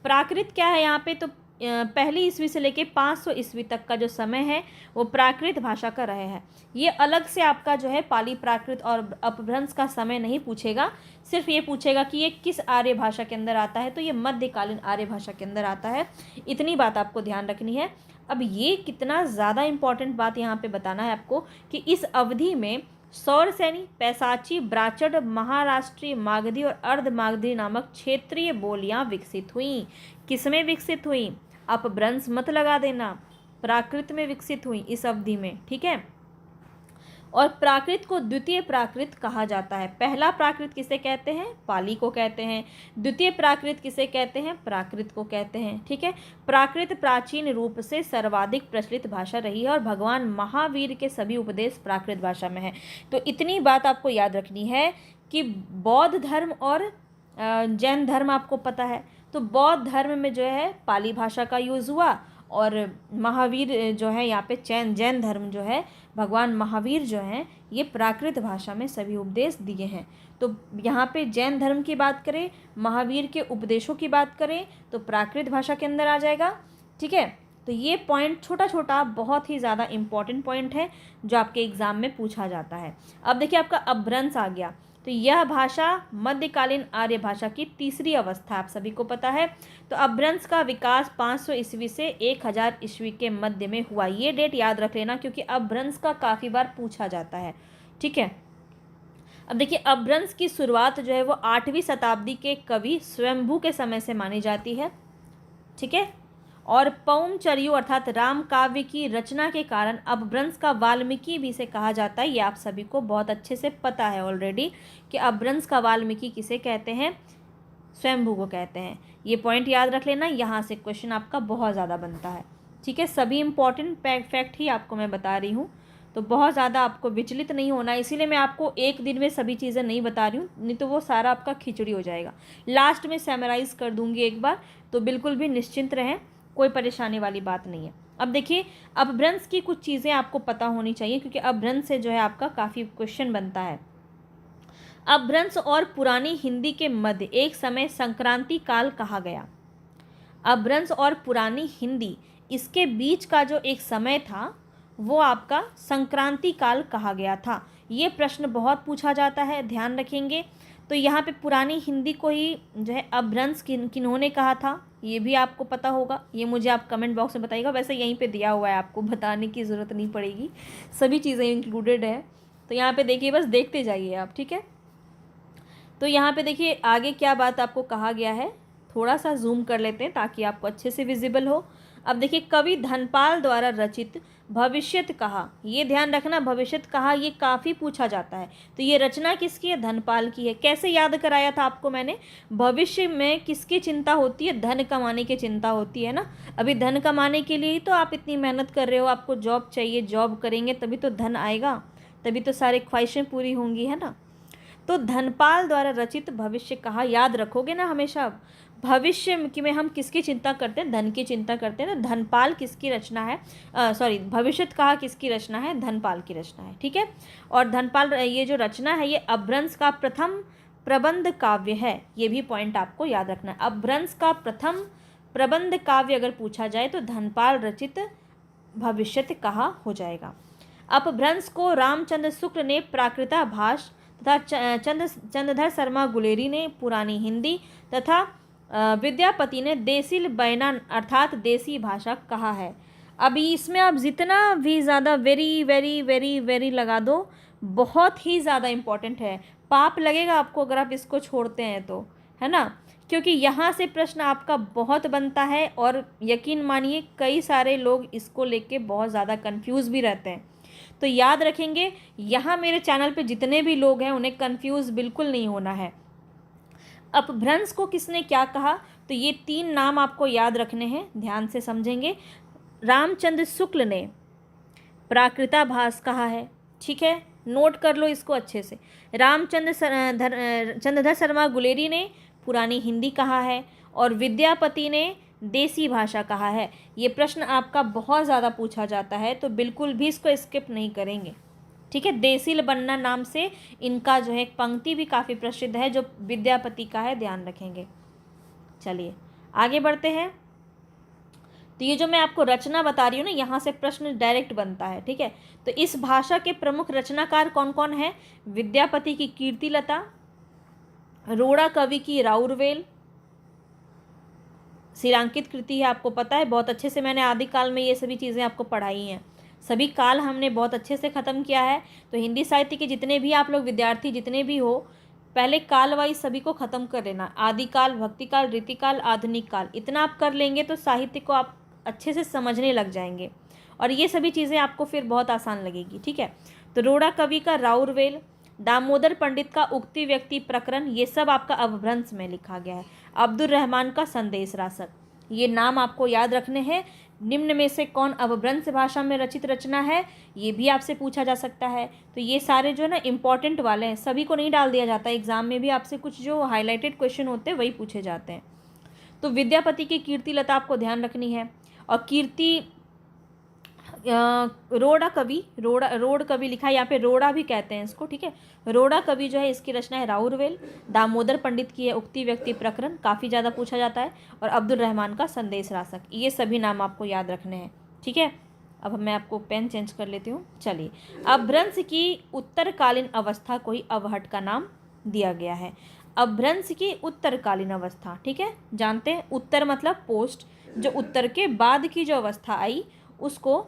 प्राकृत क्या है यहाँ पे? तो पहली ईस्वी से लेके 500 ईस्वी तक का जो समय है वो प्राकृत भाषा का रहे हैं। ये अलग से आपका जो है पाली, प्राकृत और अपभ्रंश का समय नहीं पूछेगा, सिर्फ ये पूछेगा कि ये किस आर्य भाषा के अंदर आता है। तो ये मध्यकालीन आर्य भाषा के अंदर आता है। इतनी बात आपको ध्यान रखनी है। अब ये कितना ज़्यादा इम्पॉर्टेंट बात यहाँ पे बताना है आपको कि इस अवधि में सौरसैनी, पैसाची, ब्राचड, महाराष्ट्रीय, मागधी और अर्ध मागधी नामक क्षेत्रीय बोलियां विकसित हुई। किसमें विकसित हुई? अपभ्रंश मत लगा देना, प्राकृत में विकसित हुई इस अवधि में, ठीक है। और प्राकृत को द्वितीय प्राकृत कहा जाता है। पहला प्राकृत किसे कहते हैं? पाली को कहते हैं। द्वितीय प्राकृत किसे कहते हैं? प्राकृत को कहते हैं, ठीक है। प्राकृत प्राचीन रूप से सर्वाधिक प्रचलित भाषा रही है और भगवान महावीर के सभी उपदेश प्राकृत भाषा में है। तो इतनी बात आपको याद रखनी है कि बौद्ध धर्म और जैन धर्म आपको पता है। तो बौद्ध धर्म में जो है पाली भाषा का यूज़ हुआ और महावीर जो है यहाँ पे जैन धर्म जो है, भगवान महावीर जो हैं ये प्राकृत भाषा में सभी उपदेश दिए हैं। तो यहाँ पे जैन धर्म की बात करें, महावीर के उपदेशों की बात करें तो प्राकृत भाषा के अंदर आ जाएगा, ठीक है। तो ये पॉइंट छोटा छोटा बहुत ही ज़्यादा इम्पॉर्टेंट पॉइंट है जो आपके एग्ज़ाम में पूछा जाता है। अब देखिए आपका अपभ्रंश आ गया। तो यह भाषा मध्यकालीन आर्य भाषा की तीसरी अवस्था आप सभी को पता है। तो अपभ्रंश का विकास 500 ईस्वी से 1000 ईस्वी के मध्य में हुआ। ये डेट याद रख लेना क्योंकि अपभ्रंश का काफ़ी बार पूछा जाता है, ठीक है। अब देखिए अपभ्रंश की शुरुआत जो है वो 8वीं शताब्दी के कवि स्वयंभू के समय से मानी जाती है, ठीक है। और पौमचर्यु अर्थात राम काव्य की रचना के कारण अपभ्रंश का वाल्मीकि भी से कहा जाता है। ये आप सभी को बहुत अच्छे से पता है ऑलरेडी कि अपभ्रंश का वाल्मीकि किसे कहते हैं? स्वयंभू को कहते हैं। ये पॉइंट याद रख लेना, यहाँ से क्वेश्चन आपका बहुत ज़्यादा बनता है, ठीक है। सभी इंपॉर्टेंट फैक्ट ही आपको मैं बता रही हूँ, तो बहुत ज़्यादा आपको विचलित नहीं होना, इसीलिए मैं आपको एक दिन में सभी चीज़ें नहीं बता रही हूँ, नहीं तो वो सारा आपका खिचड़ी हो जाएगा। लास्ट में समराइज़ कर दूँगी एक बार, तो बिल्कुल भी निश्चिंत रहें, कोई परेशानी वाली बात नहीं है। अब देखिए अपभ्रंश की कुछ चीज़ें आपको पता होनी चाहिए क्योंकि अपभ्रंश से जो है आपका काफ़ी क्वेश्चन बनता है। अपभ्रंश और पुरानी हिंदी के मध्य एक समय संक्रांति काल कहा गया। अपभ्रंश और पुरानी हिंदी इसके बीच का जो एक समय था वो आपका संक्रांति काल कहा गया था। ये प्रश्न बहुत पूछा जाता है, ध्यान रखेंगे। तो यहाँ पे पुरानी हिंदी को ही जो है अपभ्रंश किन्होंने कहा था ये भी आपको पता होगा, ये मुझे आप कमेंट बॉक्स में बताइएगा। वैसे यहीं पे दिया हुआ है, आपको बताने की ज़रूरत नहीं पड़ेगी, सभी चीज़ें इंक्लूडेड है। तो यहाँ पे देखिए, बस देखते जाइए आप, ठीक है। तो यहाँ पे देखिए आगे क्या बात आपको कहा गया है, थोड़ा सा जूम कर लेते हैं ताकि आपको अच्छे से विजिबल हो। अब देखिए, कवि धनपाल द्वारा रचित भविष्यत कहा, ये ध्यान रखना, भविष्यत कहा ये काफ़ी पूछा जाता है। तो ये रचना किसकी है? धनपाल की है। कैसे याद कराया था आपको मैंने? भविष्य में किसकी चिंता होती है? धन कमाने की चिंता होती है ना। अभी धन कमाने के लिए ही तो आप इतनी मेहनत कर रहे हो, आपको जॉब चाहिए, जॉब करेंगे तभी तो धन आएगा, तभी तो सारी ख्वाहिशें पूरी होंगी, है ना। तो धनपाल द्वारा रचित भविष्य कहा याद रखोगे ना हमेशा। भविष्य में हम किसकी चिंता करते हैं? धन की चिंता करते हैं ना। धनपाल किसकी रचना है? सॉरी, भविष्यत कहा किसकी रचना है? धनपाल की रचना है, ठीक है। और धनपाल ये जो रचना है ये अपभ्रंश का प्रथम प्रबंध काव्य है, ये भी पॉइंट आपको याद रखना है। अपभ्रंश का प्रथम प्रबंध काव्य अगर पूछा जाए तो धनपाल रचित भविष्यत कहा हो जाएगा। अपभ्रंश को रामचंद्र शुक्ल ने प्राकृताभास तथा चंद्रधर शर्मा गुलेरी ने पुरानी हिंदी तथा विद्यापति ने देसिल बैना अर्थात देसी भाषा कहा है। अभी इसमें आप जितना भी ज़्यादा वेरी वेरी वेरी वेरी लगा दो, बहुत ही ज़्यादा इम्पॉर्टेंट है। पाप लगेगा आपको अगर आप इसको छोड़ते हैं तो, है ना, क्योंकि यहाँ से प्रश्न आपका बहुत बनता है और यकीन मानिए कई सारे लोग इसको लेके बहुत ज़्यादा कंफ्यूज भी रहते हैं। तो याद रखेंगे, यहाँ मेरे चैनल पे जितने भी लोग हैं उन्हें कंफ्यूज बिल्कुल नहीं होना है। अपभ्रंश को किसने क्या कहा? तो ये 3 नाम आपको याद रखने हैं, ध्यान से समझेंगे। रामचंद्र शुक्ल ने प्राकृताभास कहा है, ठीक है, नोट कर लो इसको अच्छे से। चंद्रधर शर्मा गुलेरी ने पुरानी हिंदी कहा है और विद्यापति ने देसी भाषा कहा है। ये प्रश्न आपका बहुत ज़्यादा पूछा जाता है, तो बिल्कुल भी इसको स्किप नहीं करेंगे, ठीक है। देसिल बन्ना नाम से इनका जो है एक पंक्ति भी काफ़ी प्रसिद्ध है जो विद्यापति का है, ध्यान रखेंगे। चलिए आगे बढ़ते हैं। तो ये जो मैं आपको रचना बता रही हूँ ना, यहाँ से प्रश्न डायरेक्ट बनता है, ठीक है। तो इस भाषा के प्रमुख रचनाकार कौन कौन है? विद्यापति की कीर्तिलता, रोड़ा कवि की राउरवेल शिलांकित कृति है, आपको पता है बहुत अच्छे से, मैंने आदिकाल में ये सभी चीज़ें आपको पढ़ाई हैं, सभी काल हमने बहुत अच्छे से ख़त्म किया है। तो हिंदी साहित्य के जितने भी आप लोग विद्यार्थी जितने भी हो, पहले काल वाइज सभी को ख़त्म कर लेना। आदिकाल, भक्तिकाल, रीतिकाल, आधुनिक काल, इतना आप कर लेंगे तो साहित्य को आप अच्छे से समझने लग जाएंगे और ये सभी चीज़ें आपको फिर बहुत आसान लगेगी, ठीक है। तो रोड़ा कवि का राउरवेल, दामोदर पंडित का उक्ति व्यक्ति प्रकरण, ये सब आपका अपभ्रंश में लिखा गया है। अब्दुल रहमान का संदेश रासक, ये नाम आपको याद रखने हैं। निम्न में से कौन अपभ्रंश भाषा में रचित रचना है, ये भी आपसे पूछा जा सकता है। तो ये सारे जो है ना इम्पॉर्टेंट वाले हैं, सभी को नहीं डाल दिया जाता एग्जाम में भी, आपसे कुछ जो हाईलाइटेड क्वेश्चन होते हैं वही पूछे जाते हैं। तो विद्यापति की कीर्तिलता आपको ध्यान रखनी है। और कीर्ति रोड़ा कवि, रोड़ कवि लिखा है यहाँ पे, रोड़ा भी कहते हैं इसको, ठीक है। रोड़ा कवि जो है इसकी रचना है राउरवेल। दामोदर पंडित की है उक्ति व्यक्ति प्रकरण, काफ़ी ज़्यादा पूछा जाता है। और अब्दुल रहमान का संदेश रासक, ये सभी नाम आपको याद रखने हैं, ठीक है। अब मैं आपको पेन चेंज कर लेती हूँ। चलिए, अपभ्रंश की उत्तरकालीन अवस्था को ही अवहट का नाम दिया गया है। अपभ्रंश की उत्तरकालीन अवस्था, ठीक है, जानते हैं उत्तर मतलब पोस्ट, जो उत्तर के बाद की जो अवस्था आई उसको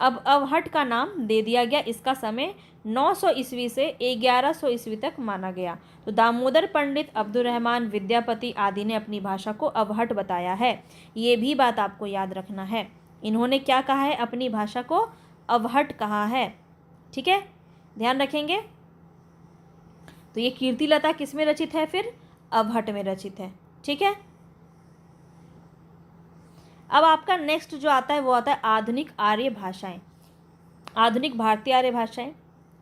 अब अवहट का नाम दे दिया गया। इसका समय 900 ईस्वी से 1100 ईस्वी तक माना गया। तो दामोदर पंडित, अब्दुल रहमान, विद्यापति आदि ने अपनी भाषा को अवहट बताया है, ये भी बात आपको याद रखना है। इन्होंने क्या कहा है? अपनी भाषा को अवहट कहा है, ठीक है, ध्यान रखेंगे। तो ये कीर्तिलता किस में रचित है? फिर अवहट में रचित है, ठीक है। अब आपका नेक्स्ट जो आता है वो आता है आधुनिक आर्य भाषाएं, आधुनिक भारतीय आर्य भाषाएं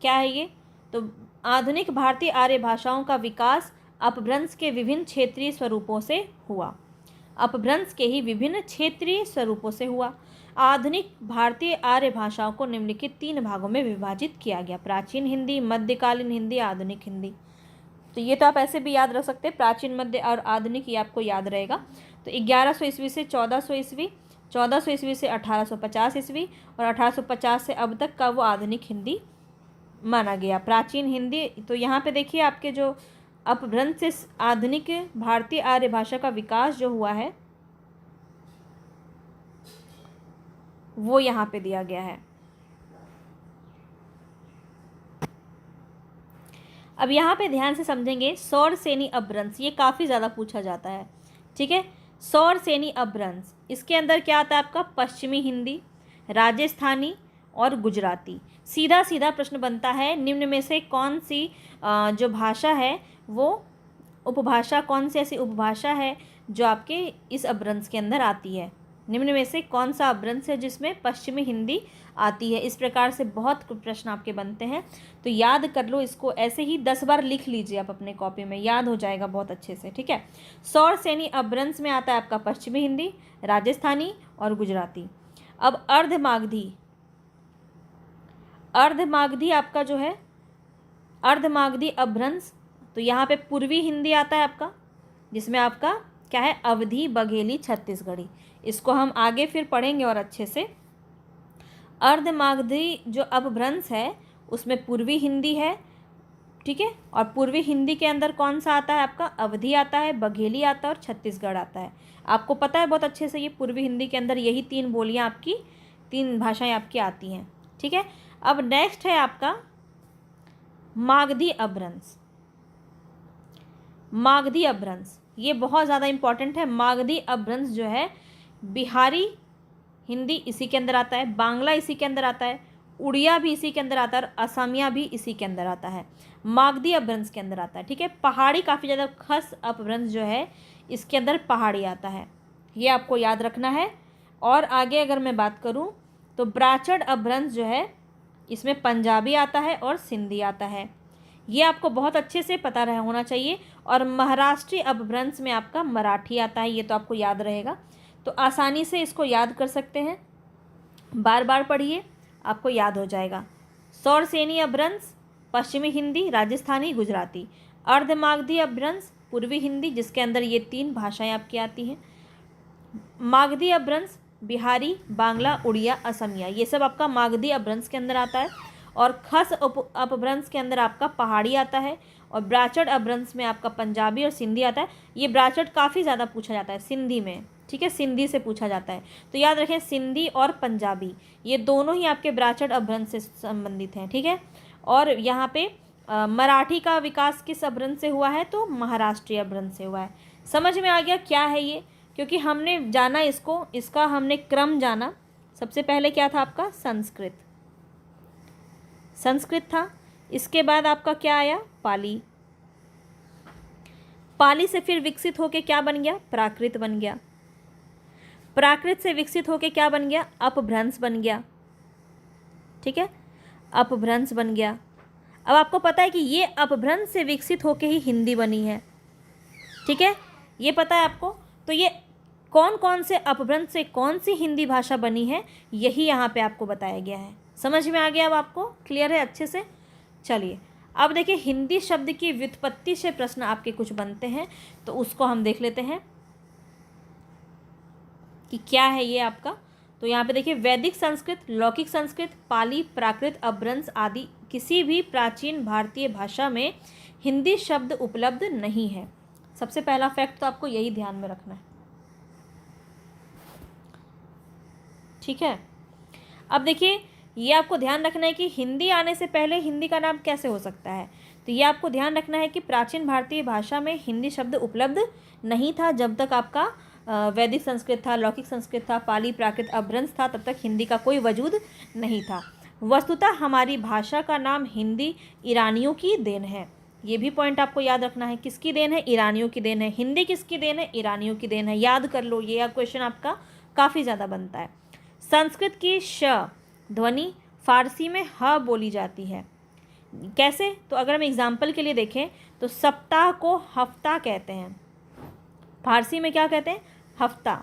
क्या है ये? तो आधुनिक भारतीय आर्य भाषाओं का विकास अपभ्रंश के विभिन्न क्षेत्रीय स्वरूपों से हुआ, अपभ्रंश के ही विभिन्न क्षेत्रीय स्वरूपों से हुआ। आधुनिक भारतीय आर्य भाषाओं को निम्नलिखित 3 भागों में विभाजित किया गया: प्राचीन हिंदी, मध्यकालीन हिंदी, आधुनिक हिंदी। तो ये तो आप ऐसे भी याद रख सकते हैं, प्राचीन, मध्य और आधुनिक, ये आपको याद रहेगा। तो 1100 ईस्वी से 1400 ईस्वी, 1400 ईस्वी से 1850 ईस्वी और 1850 से अब तक का वो आधुनिक हिंदी माना गया। प्राचीन हिंदी, तो यहाँ पे देखिए आपके जो अपभ्रंश से आधुनिक भारतीय आर्य भाषा का विकास जो हुआ है वो यहाँ पे दिया गया है। अब यहाँ पे ध्यान से समझेंगे, सौर सेनी अपभ्रंश, ये काफ़ी ज़्यादा पूछा जाता है, ठीक है। सौर सेनी अपभ्रंश, इसके अंदर क्या आता है आपका? पश्चिमी हिंदी, राजस्थानी और गुजराती। सीधा सीधा प्रश्न बनता है, निम्न में से कौन सी जो भाषा है वो उपभाषा, कौन सी ऐसी उपभाषा है जो आपके इस अपभ्रंश के अंदर आती है? निम्न में से कौन सा अपभ्रंश है जिसमें पश्चिमी हिंदी आती है? इस प्रकार से बहुत प्रश्न आपके बनते हैं, तो याद कर लो इसको, ऐसे ही 10 बार लिख लीजिए आप अपने कॉपी में, याद हो जाएगा बहुत अच्छे से, ठीक है। सौर सेनी अपभ्रंश में आता है आपका पश्चिमी हिंदी, राजस्थानी और गुजराती। अब अर्धमागधी, अर्धमागधी आपका जो है अर्धमागधी अपभ्रंश, तो यहाँ पे पूर्वी हिंदी आता है आपका, जिसमें आपका क्या है? अवधी, बघेली, छत्तीसगढ़ी। इसको हम आगे फिर पढ़ेंगे और अच्छे से। अर्धमागधी जो अपभ्रंश है उसमें पूर्वी हिंदी है, ठीक है, और पूर्वी हिंदी के अंदर कौन सा आता है आपका? अवधी आता है, बघेली आता है और छत्तीसगढ़ आता है। आपको पता है बहुत अच्छे से, ये पूर्वी हिंदी के अंदर यही 3 बोलियां आपकी, 3 भाषाएं आपकी आती हैं, ठीक है। अब नेक्स्ट है आपका मागधी अपभ्रंश। मागधी अपभ्रंश ये बहुत ज़्यादा इंपॉर्टेंट है। मागधी अपभ्रंश जो है बिहारी हिंदी इसी के अंदर आता है, बांग्ला इसी के अंदर आता है, उड़िया भी इसी के अंदर आता है और असमिया भी इसी के अंदर आता है, मागधी अपभ्रंश के अंदर आता है, ठीक है। पहाड़ी काफ़ी ज़्यादा, खस अपभ्रंश जो है इसके अंदर पहाड़ी आता है, ये आपको याद रखना है। और आगे अगर मैं बात करूँ तो ब्राचड़ अपभ्रंश जो है इसमें पंजाबी आता है और सिंधी आता है, ये आपको बहुत अच्छे से पता रह होना चाहिए। और महाराष्ट्री अपभ्रंश में आपका मराठी आता है, ये तो आपको याद रहेगा, तो आसानी से इसको याद कर सकते हैं, बार बार पढ़िए आपको याद हो जाएगा। सौर सेनी अपभ्रंश पश्चिमी हिंदी, राजस्थानी, गुजराती। अर्धमागधी अपभ्रंश पूर्वी हिंदी, जिसके अंदर ये 3 भाषाएं आपकी आती हैं। मागधी अपभ्रंश बिहारी, बांग्ला, उड़िया, असमिया, ये सब आपका मागधी अपभ्रंश के अंदर आता है। और खस अपभ्रंश के अंदर आपका पहाड़ी आता है, और ब्राचड़ अपभ्रंश में आपका पंजाबी और सिंधी आता है। ये ब्राचड़ काफ़ी ज़्यादा पूछा जाता है सिंधी में, ठीक है, सिंधी से पूछा जाता है, तो याद रखें सिंधी और पंजाबी ये दोनों ही आपके ब्राचड़ अपभ्रंश से संबंधित हैं, ठीक है। और यहाँ पे मराठी का विकास किस अपभ्रंश से हुआ है? तो महाराष्ट्रीय अपभ्रंश से हुआ है। समझ में आ गया क्या है ये? क्योंकि हमने जाना इसको, इसका हमने क्रम जाना। सबसे पहले क्या था आपका? संस्कृत, संस्कृत था। इसके बाद आपका क्या आया? पाली। पाली से फिर विकसित होके क्या बन गया? प्राकृत बन गया। प्राकृत से विकसित होके क्या बन गया? अपभ्रंश बन गया, ठीक है, अपभ्रंश बन गया। अब आपको पता है कि ये अपभ्रंश से विकसित होके ही हिंदी बनी है, ठीक है, ये पता है आपको। तो ये कौन कौन से अपभ्रंश से कौन सी हिंदी भाषा बनी है, यही यहाँ पे आपको बताया गया है। समझ में आ गया? अब आपको क्लियर है अच्छे से? चलिए अब देखिए, हिंदी शब्द की व्युत्पत्ति से प्रश्न आपके कुछ बनते हैं, तो उसको हम देख लेते हैं कि क्या है ये आपका। तो यहाँ पे देखिए, वैदिक संस्कृत, लौकिक संस्कृत, पाली, प्राकृत, अपभ्रंश आदि किसी भी प्राचीन भारतीय भाषा में हिंदी शब्द उपलब्ध नहीं है। सबसे पहला फैक्ट तो आपको यही ध्यान में रखना है, ठीक है। अब देखिए, ये आपको ध्यान रखना है कि हिंदी आने से पहले हिंदी का नाम कैसे हो सकता है। तो ये आपको ध्यान रखना है कि प्राचीन भारतीय भाषा में हिंदी शब्द उपलब्ध नहीं था। जब तक आपका वैदिक संस्कृत था, लौकिक संस्कृत था, पाली, प्राकृत, अपभ्रंश था, तब तक हिंदी का कोई वजूद नहीं था। वस्तुतः हमारी भाषा का नाम हिंदी ईरानियों की देन है। ये भी पॉइंट आपको याद रखना है, किसकी देन है? ईरानियों की देन है। हिंदी किसकी देन है? ईरानियों की देन है। याद कर लो, ये क्वेश्चन आपका काफ़ी ज़्यादा बनता है। संस्कृत की श ध्वनि फारसी में ह बोली जाती है। कैसे? तो अगर हम एग्जाम्पल के लिए देखें तो सप्ताह को हफ्ता कहते हैं, फारसी में क्या कहते हैं? हफ्ता।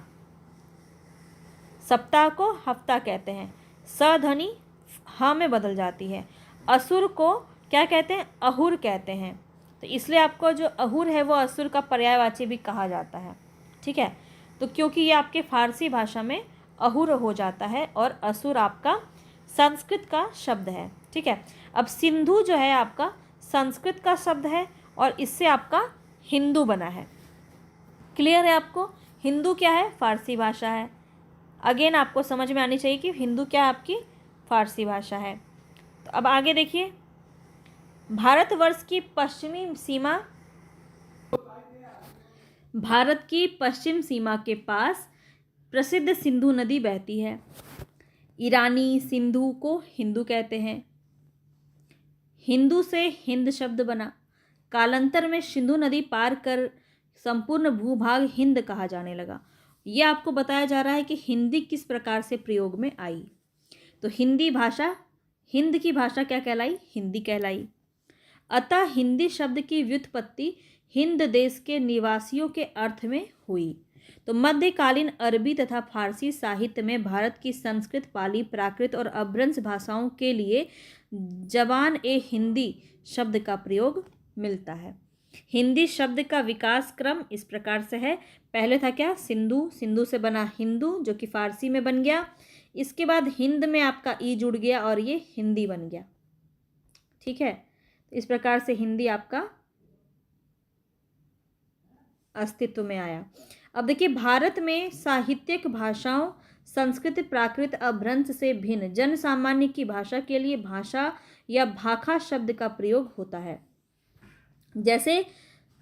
सप्ताह को हफ्ता कहते हैं। स ध्वनि ह में बदल जाती है। असुर को क्या कहते हैं? अहुर कहते हैं। तो इसलिए आपको जो अहुर है वो असुर का पर्यायवाची भी कहा जाता है, ठीक है। तो क्योंकि ये आपके फारसी भाषा में अहुर हो जाता है और असुर आपका संस्कृत का शब्द है, ठीक है। अब सिंधु जो है आपका संस्कृत का शब्द है और इससे आपका हिंदू बना है। क्लियर है आपको? हिंदू क्या है? फारसी भाषा है। अगेन आपको समझ में आनी चाहिए कि हिंदू क्या है? आपकी फारसी भाषा है। तो अब आगे देखिए, भारतवर्ष की पश्चिमी सीमा भारत की पश्चिम सीमा के पास प्रसिद्ध सिंधु नदी बहती है। ईरानी सिंधु को हिंदू कहते हैं। हिंदू से हिंद शब्द बना। कालांतर में सिंधु नदी पार कर संपूर्ण भूभाग हिंद कहा जाने लगा। यह आपको बताया जा रहा है कि हिंदी किस प्रकार से प्रयोग में आई। तो हिंदी भाषा, हिंद की भाषा क्या कहलाई? हिंदी कहलाई। अतः हिंदी शब्द की व्युत्पत्ति हिंद देश के निवासियों के अर्थ में हुई। तो मध्यकालीन अरबी तथा फारसी साहित्य में भारत की संस्कृत, पाली, प्राकृत और अभ्रंश भाषाओं के लिए जबान ए हिंदी शब्द का प्रयोग मिलता है। हिंदी शब्द का विकास क्रम इस प्रकार से है। पहले था क्या? सिंधु, सिंधु से बना हिंदू जो कि फारसी में बन गया। इसके बाद हिंद में आपका ई जुड़ गया और ये हिंदी बन गया। ठीक है, इस प्रकार से हिंदी आपका अस्तित्व में आया। अब देखिए, भारत में साहित्यिक भाषाओं संस्कृत, प्राकृत, अभ्रंश से भिन्न जन सामान्य की भाषा के लिए भाषा या भाखा शब्द का प्रयोग होता है। जैसे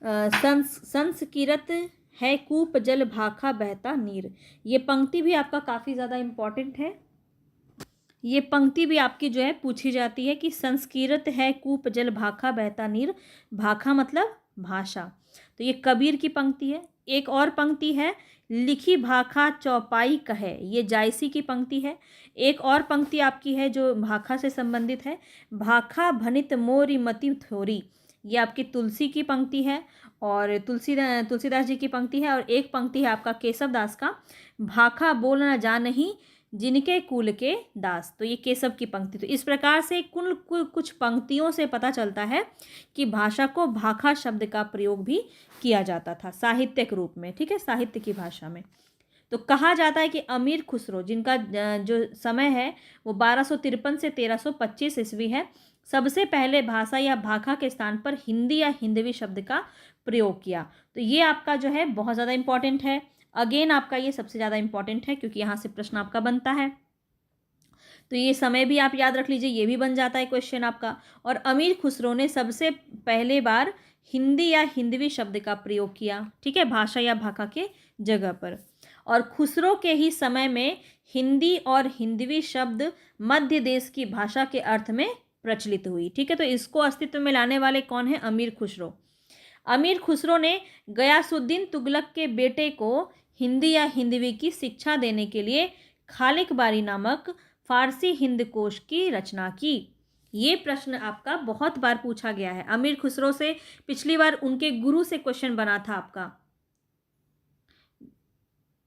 संस्कृत है कूप जल भाखा बहता नीर। ये पंक्ति भी आपका काफ़ी ज़्यादा इम्पॉर्टेंट है। ये पंक्ति भी आपकी जो है पूछी जाती है कि संस्कृत है कूप जल भाखा बहता नीर। भाखा मतलब भाषा। तो ये कबीर की पंक्ति है। एक और पंक्ति है, लिखी भाखा चौपाई कहे। ये जायसी की पंक्ति है। एक और पंक्ति आपकी है जो भाखा से संबंधित है, भाखा भनित मोरी मति थोरी। ये आपकी तुलसी की पंक्ति है और तुलसीदास जी की पंक्ति है। और एक पंक्ति है आपका केशव दास का, भाखा बोल न जानही जिनके कुल के दास। तो ये केशव की पंक्ति। तो इस प्रकार से कुछ पंक्तियों से पता चलता है कि भाषा को भाखा शब्द का प्रयोग भी किया जाता था साहित्यिक रूप में। ठीक है, साहित्य की भाषा में। तो कहा जाता है कि अमीर खुसरो, जिनका जो समय है वो 1253 से 1325 ईस्वी है, सबसे पहले भाषा या भाखा के स्थान पर हिंदी या हिंदवी शब्द का प्रयोग किया। तो ये आपका जो है बहुत ज़्यादा इंपॉर्टेंट है। अगेन आपका ये सबसे ज़्यादा इंपॉर्टेंट है क्योंकि यहाँ से प्रश्न आपका बनता है। तो ये समय भी आप याद रख लीजिए, ये भी बन जाता है क्वेश्चन आपका। और अमीर खुसरो ने सबसे पहले बार हिंदी या हिंदवी शब्द का प्रयोग किया। ठीक है, भाषा या भाखा के जगह पर। और खुसरो के ही समय में हिंदी और हिंदवी शब्द मध्य देश की भाषा के अर्थ में प्रचलित हुई। ठीक है, तो इसको अस्तित्व में लाने वाले कौन है? अमीर खुसरो। अमीर खुसरो ने गयासुद्दीन तुगलक के बेटे को हिंदी या हिंदवी की शिक्षा देने के लिए खालिक बारी नामक फारसी हिंद कोश की रचना की। ये प्रश्न आपका बहुत बार पूछा गया है। अमीर खुसरो से पिछली बार उनके गुरु से क्वेश्चन बना था आपका,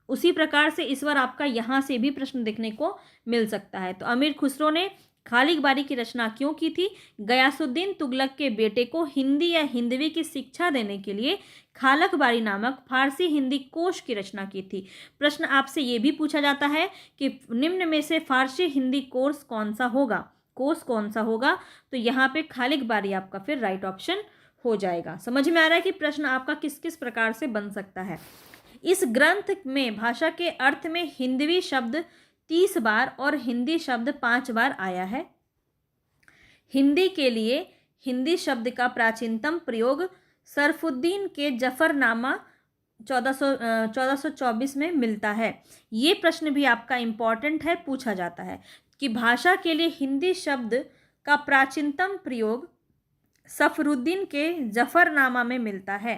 उसी प्रकार से इस बार आपका यहाँ से भी प्रश्न देखने को मिल सकता है। तो अमीर खुसरो ने खालिक बारी की रचना क्यों की थी? गयासुद्दीन तुगलक के बेटे को हिंदी या हिंदवी की शिक्षा देने के लिए खालक बारी नामक फारसी हिंदी कोश की रचना की थी। प्रश्न आपसे ये भी पूछा जाता है कि निम्न में से फारसी हिंदी कोर्स कौन सा होगा, कोर्स कौन सा होगा? तो यहाँ पे खालिक बारी आपका फिर राइट ऑप्शन हो जाएगा। समझ में आ रहा है कि प्रश्न आपका किस किस प्रकार से बन सकता है। इस ग्रंथ में भाषा के अर्थ में हिंदवी शब्द 30 बार और हिंदी शब्द 5 बार आया है। हिंदी के लिए हिंदी शब्द का प्राचीनतम प्रयोग सरफुद्दीन के जफरनामा 1424 में मिलता है। ये प्रश्न भी आपका इम्पॉर्टेंट है, पूछा जाता है कि भाषा के लिए हिंदी शब्द का प्राचीनतम प्रयोग सफरुद्दीन के जफरनामा में मिलता है।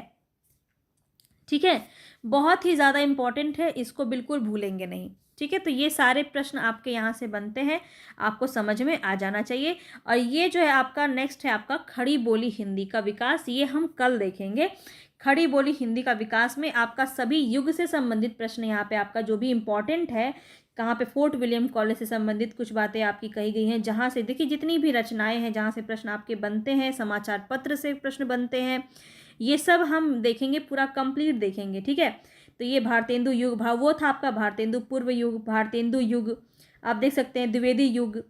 ठीक है, बहुत ही ज़्यादा इम्पॉर्टेंट है, इसको बिल्कुल भूलेंगे नहीं। ठीक है, तो ये सारे प्रश्न आपके यहाँ से बनते हैं, आपको समझ में आ जाना चाहिए। और ये जो है आपका नेक्स्ट है आपका खड़ी बोली हिंदी का विकास, ये हम कल देखेंगे। खड़ी बोली हिंदी का विकास में आपका सभी युग से संबंधित प्रश्न यहाँ पे आपका जो भी इम्पॉर्टेंट है, कहाँ पे फोर्ट विलियम कॉलेज से संबंधित कुछ बातें आपकी कही गई हैं, जहाँ से देखिए जितनी भी रचनाएं हैं जहाँ से प्रश्न आपके बनते हैं, समाचार पत्र से प्रश्न बनते हैं, ये सब हम देखेंगे, पूरा कंप्लीट देखेंगे। ठीक है, तो ये भारतेंदु युग वो था आपका भारतेंदु पूर्व युग, भारतेंदु युग आप देख सकते हैं, द्विवेदी युग,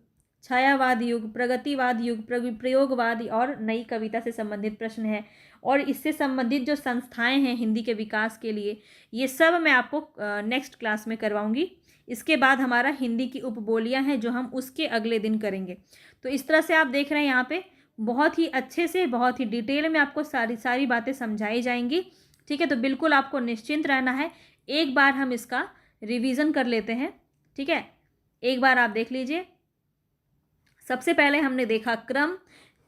छायावाद युग, प्रगतिवाद युग, प्रयोगवाद और नई कविता से संबंधित प्रश्न है। और इससे संबंधित जो संस्थाएं हैं हिंदी के विकास के लिए, ये सब मैं आपको नेक्स्ट क्लास में करवाऊंगी। इसके बाद हमारा हिंदी की उपबोलियाँ हैं जो हम उसके अगले दिन करेंगे। तो इस तरह से आप देख रहे हैं यहाँ पे बहुत ही अच्छे से, बहुत ही डिटेल में आपको सारी बातें समझाई जाएंगी। ठीक है, तो बिल्कुल आपको निश्चिंत रहना है। एक बार हम इसका रिवीजन कर लेते हैं। ठीक है, एक बार आप देख लीजिए। सबसे पहले हमने देखा क्रम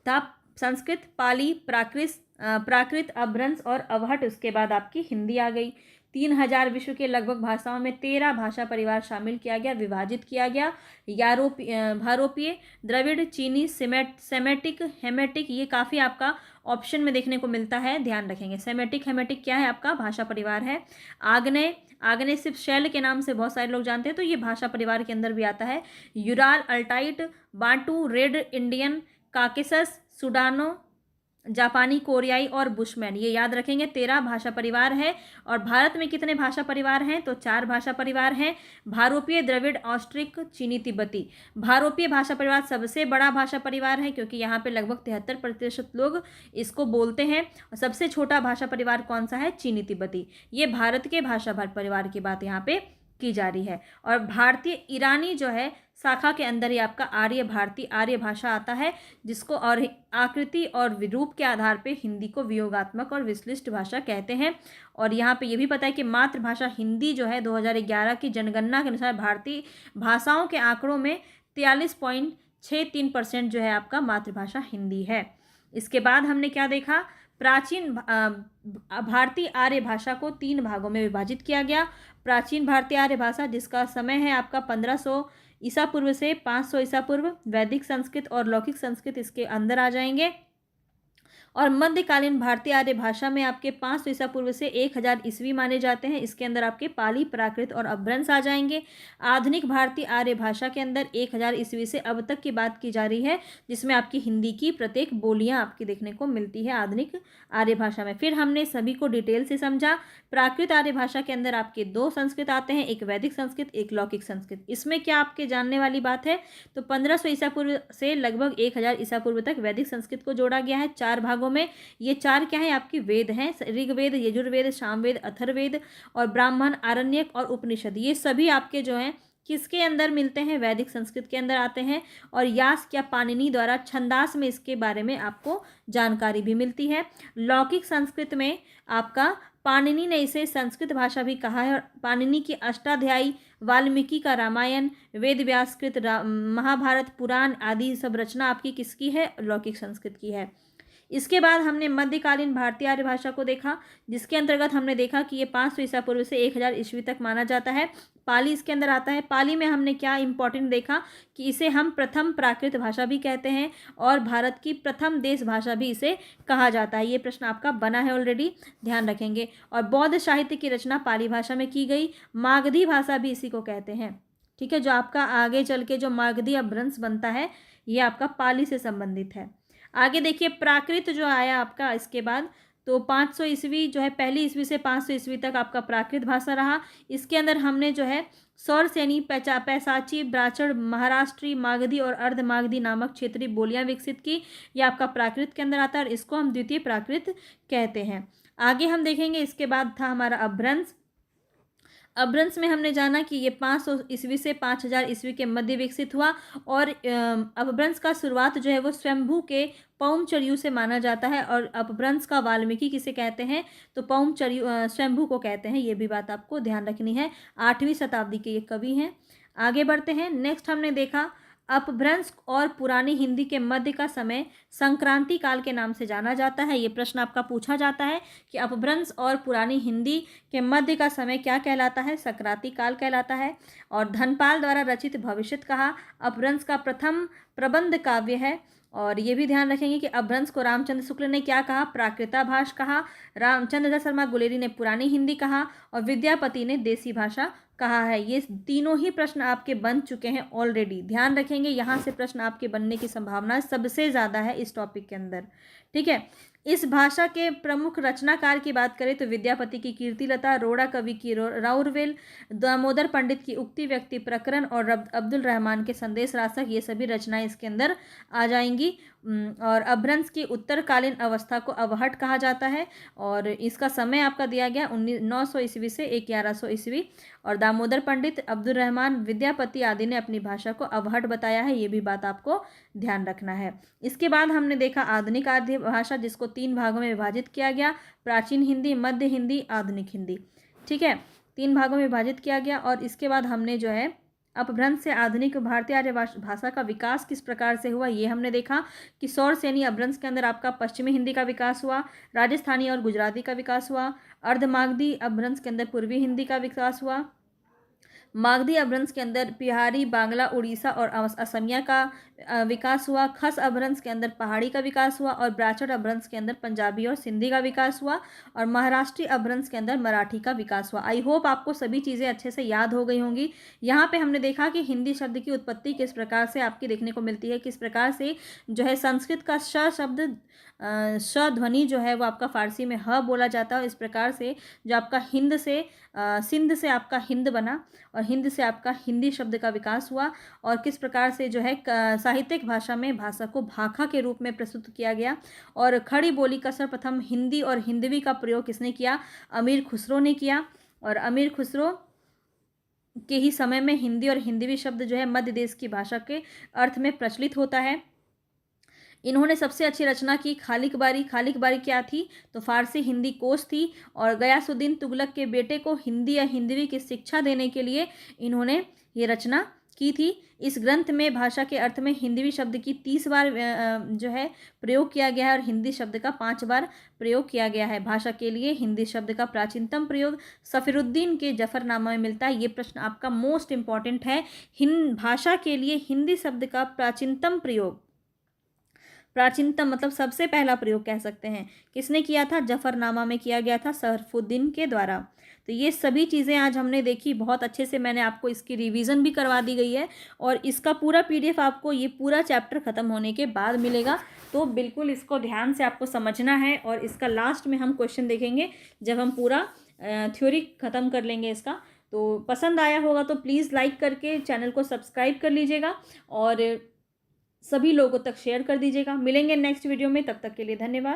था संस्कृत, पाली, प्राकृत, अपभ्रंश और अवहट। उसके बाद आपकी हिंदी आ गई। 3000 विश्व के लगभग भाषाओं में 13 भाषा परिवार शामिल किया गया, विभाजित किया गया। भारोपीय, द्रविड़, चीनी, सेमेटिक, हेमेटिक, ये काफ़ी आपका ऑप्शन में देखने को मिलता है, ध्यान रखेंगे। सेमेटिक, हेमेटिक क्या है आपका भाषा परिवार है। आग्नेय, आग्नेय सिर्फ शैल के नाम से बहुत सारे लोग जानते हैं, तो ये भाषा परिवार के अंदर भी आता है। Ural, Altaic, Bantu, red Indian, Caucasus, सुडानो, जापानी, कोरियाई और बुशमैन, ये याद रखेंगे। 13 भाषा परिवार है। और भारत में कितने भाषा परिवार हैं? तो 4 भाषा परिवार हैं। भारोपीय, द्रविड़, ऑस्ट्रिक, चीनी, तिब्बती। भारोपीय भाषा परिवार सबसे बड़ा भाषा परिवार है, क्योंकि यहाँ पे लगभग 73% लोग इसको बोलते हैं। और सबसे छोटा भाषा परिवार कौन सा है? चीनी, तिब्बती। ये भारत के भाषा परिवार की बात यहाँ पे की जा रही है। और भारतीय ईरानी जो है शाखा के अंदर ही आपका आर्य भारतीय आर्य भाषा आता है, जिसको और आकृति और रूप के आधार पे हिंदी को वियोगात्मक और विश्लिष्ट भाषा कहते हैं। और यहाँ पे ये भी पता है कि मातृभाषा हिंदी जो है 2011 की जनगणना के अनुसार भारतीय भाषाओं के आंकड़ों में 43.63% जो है आपका मातृभाषा हिंदी है। इसके बाद हमने क्या देखा? प्राचीन भारतीय आर्य भाषा को 3 भागों में विभाजित किया गया। प्राचीन भारतीय आर्य भाषा, जिसका समय है आपका 1500 ईसा पूर्व से 500 ईसा पूर्व। वैदिक संस्कृत और लौकिक संस्कृत इसके अंदर आ जाएंगे। और मध्यकालीन भारतीय आर्य भाषा में आपके 500 ईसा पूर्व से 1000 ईस्वी माने जाते हैं। इसके अंदर आपके पाली, प्राकृत और अपभ्रंश आ जाएंगे। आधुनिक भारतीय आर्य भाषा के अंदर 1000 ईस्वी से अब तक की बात की जा रही है, जिसमें आपकी हिंदी की प्रत्येक बोलियां आपकी देखने को मिलती है आधुनिक आर्य भाषा में। फिर हमने सभी को डिटेल से समझा। प्राकृत आर्य भाषा के अंदर आपके 2 संस्कृत आते हैं, एक वैदिक संस्कृत, एक लौकिक संस्कृत। इसमें क्या आपके जानने वाली बात है? तो 1500 ईसा पूर्व से लगभग 1000 ईसा पूर्व तक वैदिक संस्कृत को जोड़ा गया है 4 भागों में। ये 4 क्या है आपकी? वेद हैं। ऋग्वेद, यजुर्वेद, सामवेद, अथर्ववेद और ब्राह्मण, आरण्यक और उपनिषद। ये सभी आपके जो हैं किसके अंदर मिलते हैं? वैदिक संस्कृत के अंदर आते हैं। और यास्क या पाणिनि द्वारा छंदास में इसके बारे में आपको जानकारी भी मिलती है। लौकिक संस्कृत में आपका पाणिनि ने इसे संस्कृत भाषा भी कहा है। और पाणिनि की अष्टाध्यायी, वाल्मीकि का रामायण, वेद व्यासकृत, महाभारत, पुराण आदि सब रचना आपकी किसकी है? लौकिक संस्कृत की है। इसके बाद हमने मध्यकालीन भारतीय आर्य भाषा को देखा, जिसके अंतर्गत हमने देखा कि ये 500 ईसा पूर्व से 1000 ईस्वी तक माना जाता है। पाली इसके अंदर आता है। पाली में हमने क्या इंपॉर्टेंट देखा कि इसे हम प्रथम प्राकृत भाषा भी कहते हैं और भारत की प्रथम देश भाषा भी इसे कहा जाता है। ये प्रश्न आपका बना है ऑलरेडी, ध्यान रखेंगे। और बौद्ध साहित्य की रचना पाली भाषा में की गई। मागधी भाषा भी इसी को कहते हैं। ठीक है, जो आपका आगे चल के जो मागधी अपभ्रंश बनता है, ये आपका पाली से संबंधित है। आगे देखिए, प्राकृत जो आया आपका इसके बाद, तो 500 ईस्वी जो है, पहली ईस्वी से 500 ईस्वी तक आपका प्राकृत भाषा रहा। इसके अंदर हमने जो है सौरसेनी, पैसाची, ब्राह्मण, महाराष्ट्री, मागधी और अर्ध मागधी नामक क्षेत्रीय बोलियां विकसित की। ये आपका प्राकृत के अंदर आता है और इसको हम द्वितीय प्राकृत कहते हैं। आगे हम देखेंगे, इसके बाद था हमारा अपभ्रंश। अपभ्रंश में हमने जाना कि ये 500 ईस्वी से 5000 ईस्वी के मध्य विकसित हुआ। और अपभ्रंश का शुरुआत जो है वो स्वयंभू के पौमचर्यु से माना जाता है। और अपभ्रंश का वाल्मीकि किसे कहते हैं? तो पौमचर्यु स्वयंभू को कहते हैं। ये भी बात आपको ध्यान रखनी है। 8वीं शताब्दी के ये कवि हैं। आगे बढ़ते हैं। नेक्स्ट हमने देखा अपभ्रंश और पुरानी हिंदी के मध्य का समय संक्रांति काल के नाम से जाना जाता है। ये प्रश्न आपका पूछा जाता है कि अपभ्रंश और पुरानी हिंदी के मध्य का समय क्या कहलाता है? संक्रांति काल कहलाता है। और धनपाल द्वारा रचित भविष्यत कहा अपभ्रंश का प्रथम प्रबंध काव्य है। और ये भी ध्यान रखेंगे कि अपभ्रंश को रामचंद्र शुक्ल ने क्या कहा? प्राकृताभाष कहा। रामचंद्र दास शर्मा गुलेरी ने पुरानी हिंदी कहा और विद्यापति ने देसी भाषा कहा है। ये तीनों ही प्रश्न आपके बन चुके हैं ऑलरेडी, ध्यान रखेंगे। यहाँ से प्रश्न आपके बनने की संभावना सबसे ज़्यादा है इस टॉपिक के अंदर। ठीक है, इस भाषा के प्रमुख रचनाकार की बात करें तो विद्यापति की कीर्तिलता, रोड़ा कवि की राउरवेल, दामोदर पंडित की उक्ति व्यक्ति प्रकरण और अब्दुल रहमान के संदेश रासक, ये सभी रचनाएं इसके अंदर आ जाएंगी। और अपभ्रंश की उत्तरकालीन अवस्था को अवहट कहा जाता है और इसका समय आपका दिया गया 900 ईस्वी से 1100 ईस्वी। और दामोदर पंडित, अब्दुल रहमान, विद्यापति आदि ने अपनी भाषा को अवहट बताया है। ये भी बात आपको ध्यान रखना है। इसके बाद हमने देखा आधुनिक आर्य भाषा, जिसको 3 भागों में विभाजित किया गया, प्राचीन हिंदी, मध्य हिंदी, आधुनिक हिंदी। ठीक है, 3 भागों में विभाजित किया गया। और इसके बाद हमने जो है अपभ्रंश से आधुनिक भारतीय आर्य भाषा का विकास किस प्रकार से हुआ, ये हमने देखा कि सौरसेनी अपभ्रंश के अंदर आपका पश्चिमी हिंदी का विकास हुआ, राजस्थानी और गुजराती का विकास हुआ, अर्धमागधी अपभ्रंश के अंदर पूर्वी हिंदी का विकास हुआ, मागधी अपभ्रंश के अंदर बिहारी, बांग्ला, उड़ीसा और असमिया का विकास हुआ, खस अपभ्रंश के अंदर पहाड़ी का विकास हुआ, और ब्राह्मण अपभ्रंश के अंदर पंजाबी और सिंधी का विकास हुआ, और महाराष्ट्री अपभ्रंश के अंदर मराठी का विकास हुआ। आई होप आपको सभी चीज़ें अच्छे से याद हो गई होंगी। यहाँ पे हमने देखा कि हिंदी शब्द की उत्पत्ति किस प्रकार से आपकी देखने को मिलती है, किस प्रकार से जो है संस्कृत का श शब्द श ध्वनि जो है वो आपका फारसी में ह बोला जाता है। इस प्रकार से जो आपका हिंद से सिंध से आपका हिंद बना, और हिंद से आपका हिंदी शब्द का विकास हुआ, और किस प्रकार से जो है साहित्यिक भाषा में भाषा को भाखा के रूप में प्रस्तुत किया गया। और खड़ी बोली का सर्वप्रथम हिंदी और हिंदवी का प्रयोग किसने किया, अमीर खुसरो ने किया। और अमीर खुसरो के ही समय में हिंदी और हिंदवी शब्द जो है मध्य देश की भाषा के अर्थ में प्रचलित होता है। इन्होंने सबसे अच्छी रचना की खालिक बारी। खालिक बारी क्या थी, तो फारसी हिंदी कोश थी, और गयासुद्दीन तुगलक के बेटे को हिंदी या हिंदवी की शिक्षा देने के लिए इन्होंने ये रचना की थी। इस ग्रंथ में भाषा के अर्थ में हिंदवी शब्द की 30 बार जो है प्रयोग किया गया है, और हिंदी शब्द का 5 बार प्रयोग किया गया है। भाषा के लिए हिंदी शब्द का प्राचीनतम प्रयोग सफीरुद्दीन के जफरनामा में मिलता है। ये प्रश्न आपका मोस्ट इंपॉर्टेंट है। भाषा के लिए हिंदी शब्द का प्राचीनतम प्रयोग, प्राचीनतम मतलब सबसे पहला प्रयोग कह सकते हैं, किसने किया था, जफरनामा में किया गया था सफीरुद्दीन के द्वारा। तो ये सभी चीज़ें आज हमने देखी, बहुत अच्छे से मैंने आपको इसकी रिवीजन भी करवा दी गई है, और इसका पूरा पीडीएफ आपको ये पूरा चैप्टर ख़त्म होने के बाद मिलेगा। तो बिल्कुल इसको ध्यान से आपको समझना है, और इसका लास्ट में हम क्वेश्चन देखेंगे जब हम पूरा थ्योरी ख़त्म कर लेंगे इसका। तो पसंद आया होगा तो प्लीज़ लाइक करके चैनल को सब्सक्राइब कर लीजिएगा, और सभी लोगों तक शेयर कर दीजिएगा। मिलेंगे नेक्स्ट वीडियो में, तब तक के लिए धन्यवाद।